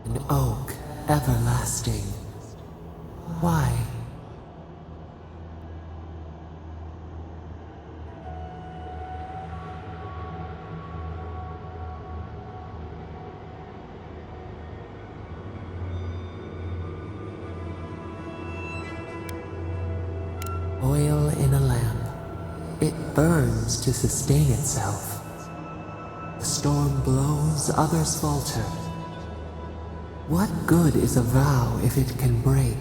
An oak everlasting. Why? Oil in a lamp. It burns to sustain itself. The storm blows, others falter. What good is a vow if it can break?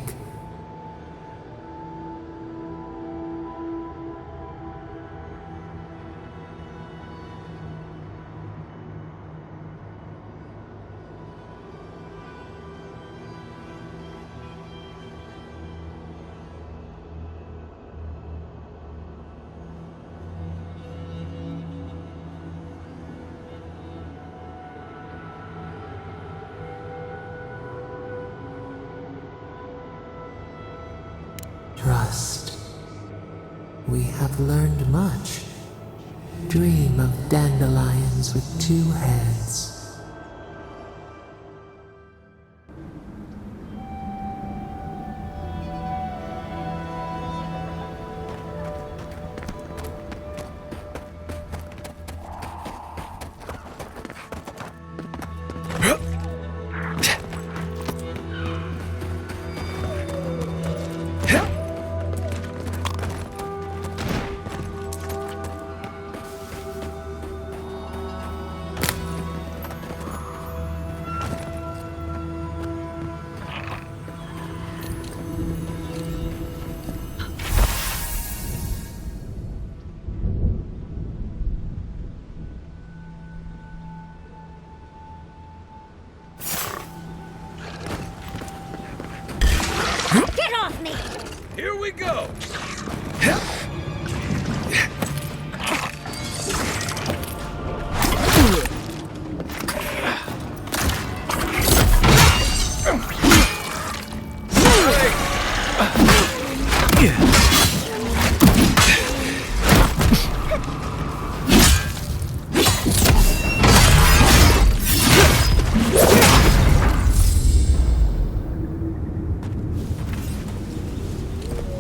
Trust. We have learned much. Dream of dandelions with two heads.
Get off me!
Here we go!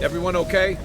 Everyone okay?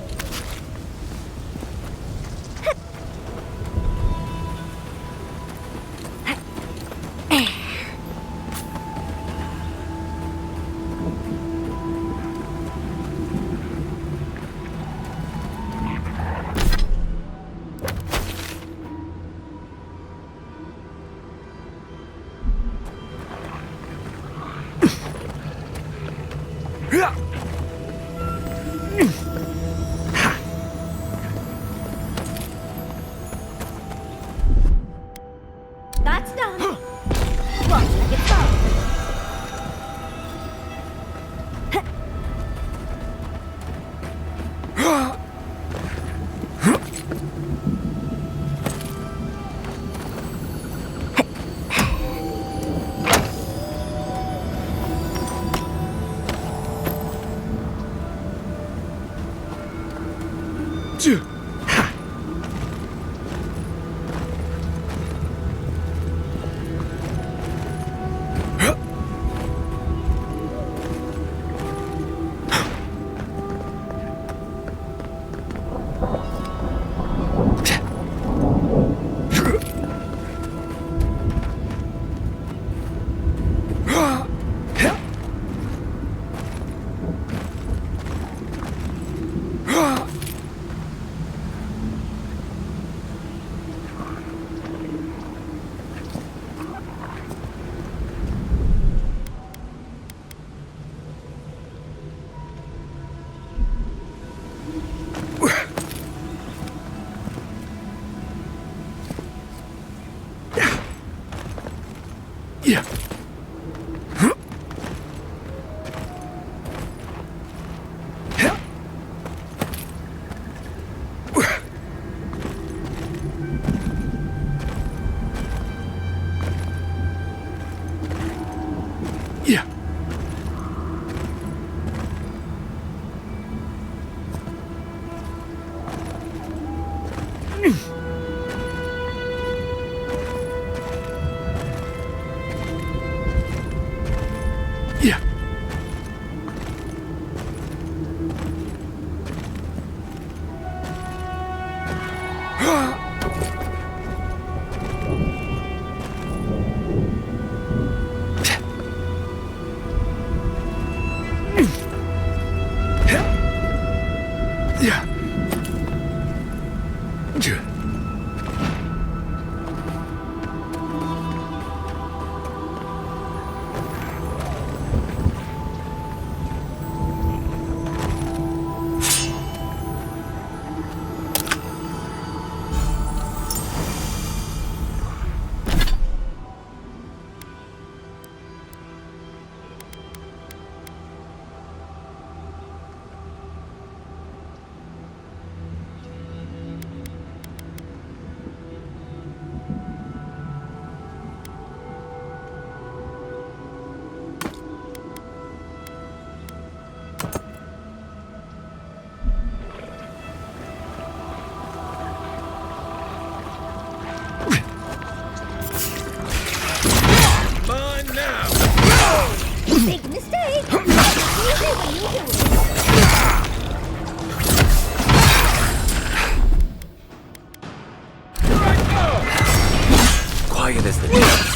Big mistake! Easy when you do it.
Quiet as the dead.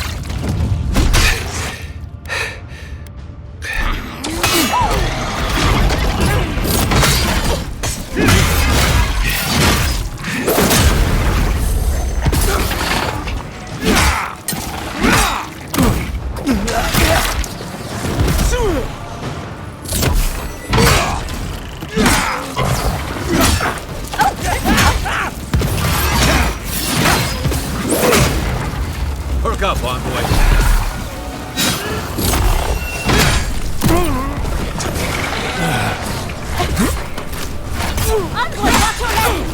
Up, envoy.
Envoy, watch your head!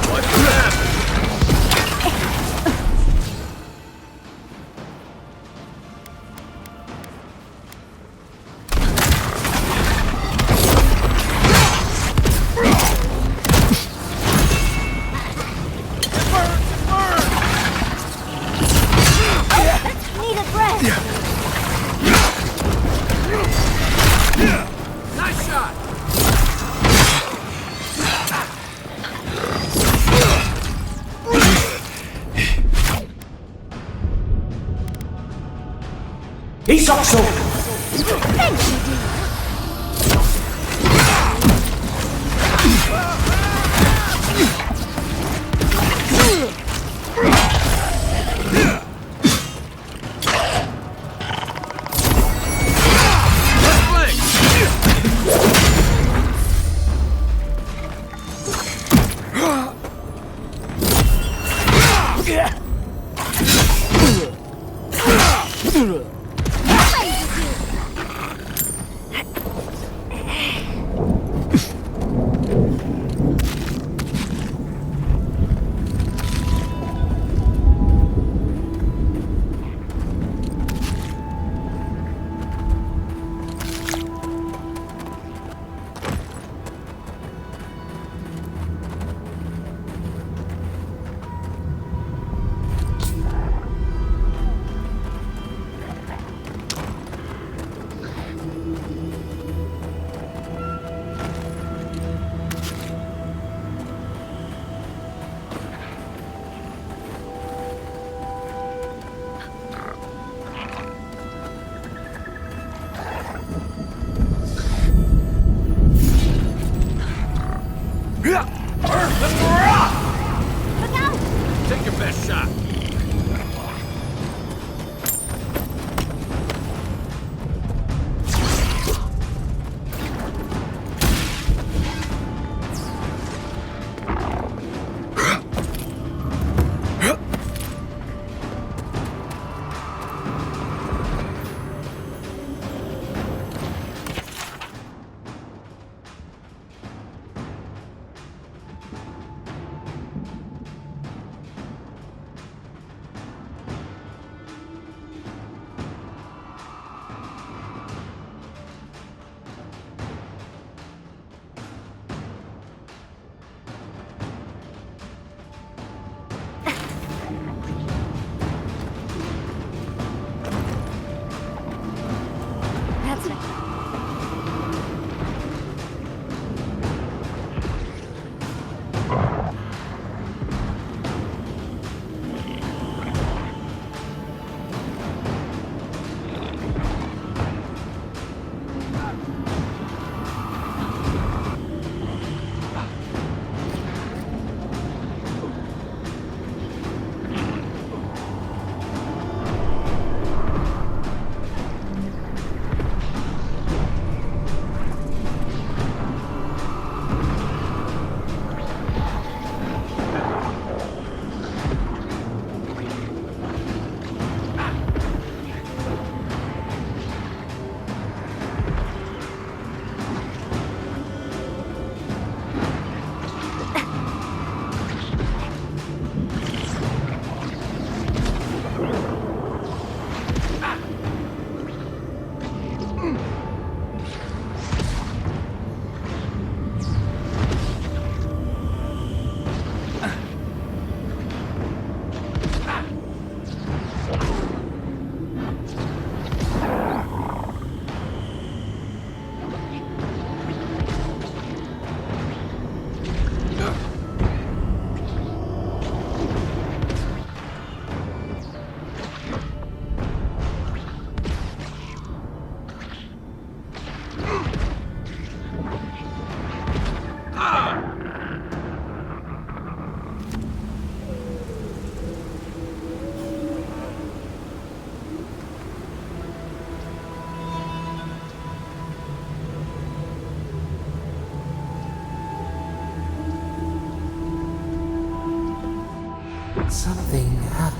What's that?
He's also.
Thank you, dear.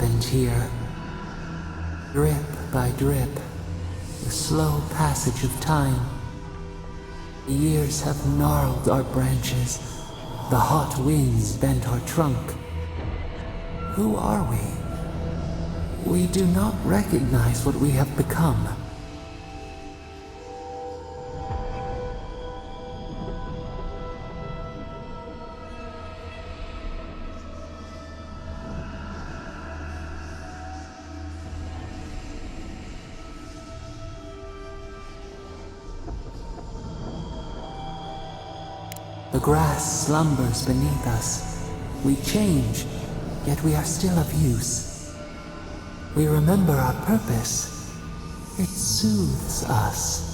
happened here. Drip by drip, the slow passage of time. The years have gnarled our branches. The hot winds bent our trunk. Who are we? We do not recognize what we have become. The grass slumbers beneath us. We change, yet we are still of use. We remember our purpose. It soothes us.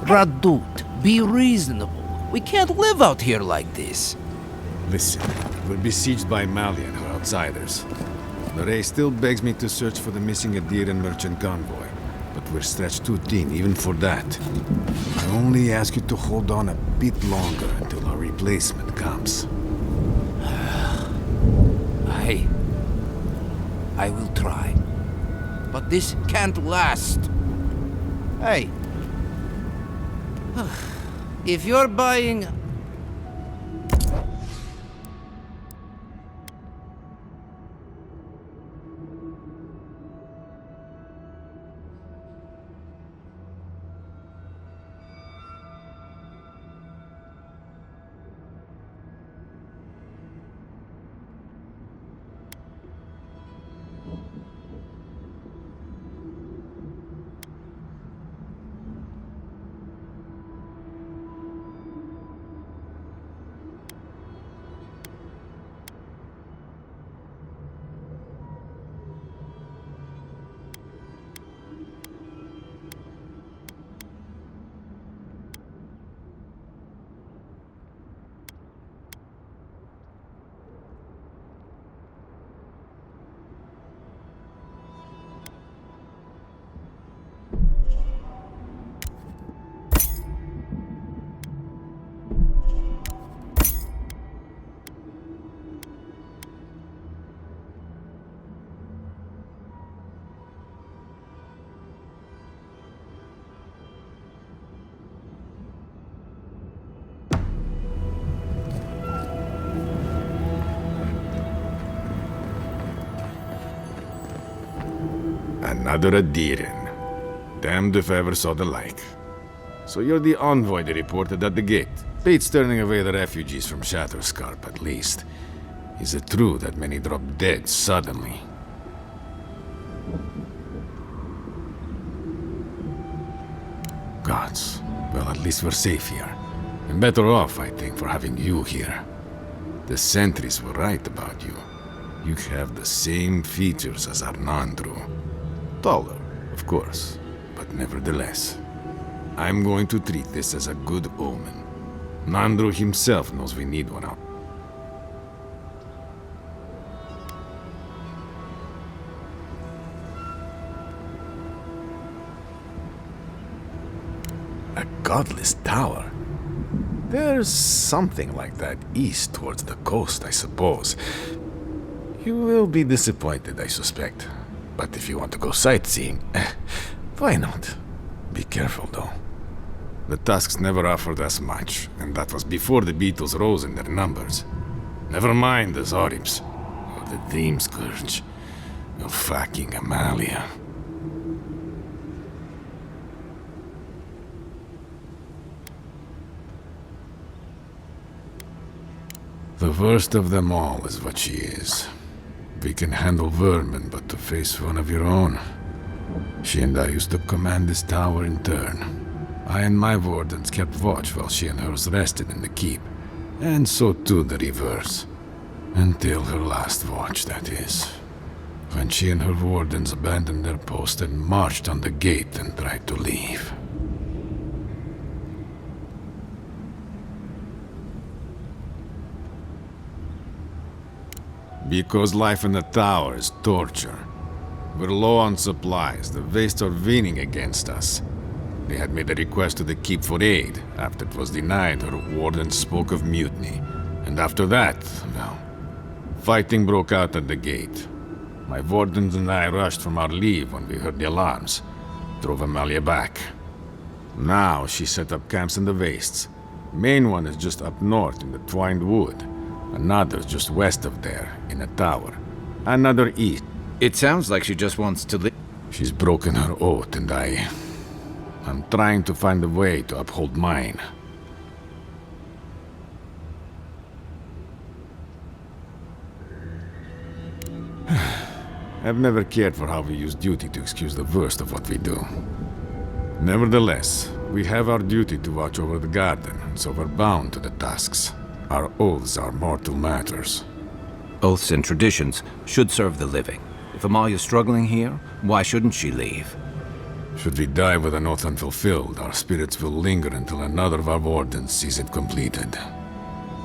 Radut, be reasonable. We can't live out here like this.
Listen, we're besieged by Malian or outsiders. Lorraine still begs me to search for the missing Adiran merchant convoy, but we're stretched too thin even for that. I only ask you to hold on a bit longer until our replacement comes.
I will try. But this can't last. Hey, If you're buying...
Another Adiran. Damned if I ever saw the like. So you're the envoy they reported at the gate. Bates turning away the refugees from Shatterscarp, at least. Is it true that many drop dead suddenly? Gods. Well, at least we're safe here. And better off, I think, for having you here. The sentries were right about you. You have the same features as Arnandru. Taller, of course, but nevertheless. I'm going to treat this as a good omen. Nandru himself knows we need one out. A godless tower? There's something like that east towards the coast, I suppose. You will be disappointed, I suspect. But if you want to go sightseeing, why not? Be careful, though. The Tusks never offered us much, and that was before the Beetles rose in their numbers. Never mind the Zoribs, or the Dream Scourge, or fucking Amalia. The worst of them all is what she is. We can handle vermin, but to face one of your own. She and I used to command this tower in turn. I and my wardens kept watch while she and hers rested in the keep. And so too the reverse. Until her last watch, that is. When she and her wardens abandoned their post and marched on the gate and tried to leave. Because life in the tower is torture. We're low on supplies. The Vastes are leaning against us. They had made a request to the keep for aid. After it was denied, her warden spoke of mutiny. And after that, well, fighting broke out at the gate. My wardens and I rushed from our leave when we heard the alarms. Drove Amalia back. Now she set up camps in the Vastes. Main one is just up north in the Twined Wood. Another just west of there, in a tower. Another east.
It sounds like she just wants to live.
She's broken her oath, and I'm trying to find a way to uphold mine. I've never cared for how we use duty to excuse the worst of what we do. Nevertheless, we have our duty to watch over the garden, so we're bound to the tasks. Our oaths are mortal matters.
Oaths and traditions should serve the living. If Amalia's struggling here, why shouldn't she leave?
Should we die with an oath unfulfilled, our spirits will linger until another of our wardens sees it completed.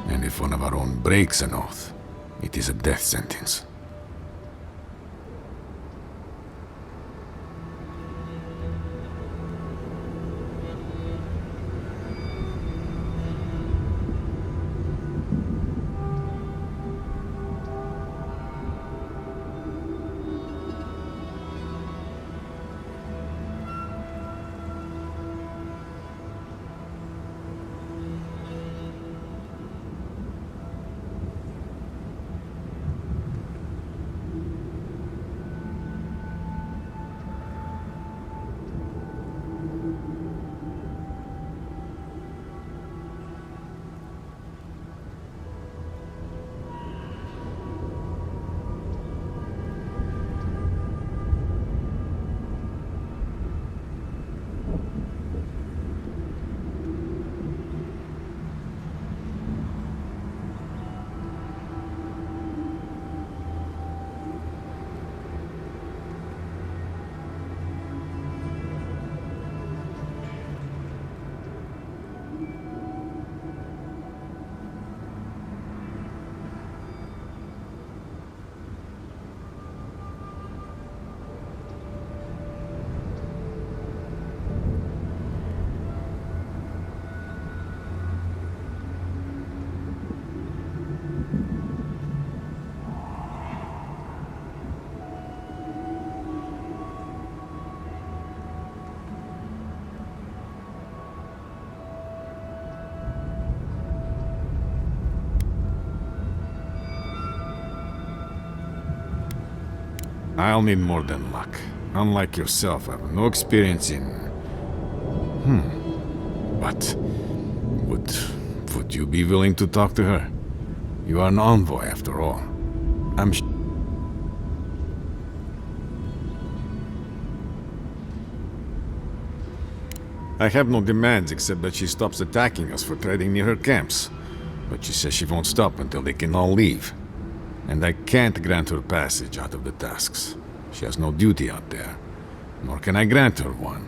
And if one of our own breaks an oath, it is a death sentence. I'll need more than luck. Unlike yourself, I have no experience in... But... Would you be willing to talk to her? You are an envoy, after all. I have no demands except that she stops attacking us for trading near her camps. But she says she won't stop until they can all leave. And I can't grant her passage out of the tasks. She has no duty out there. Nor can I grant her one.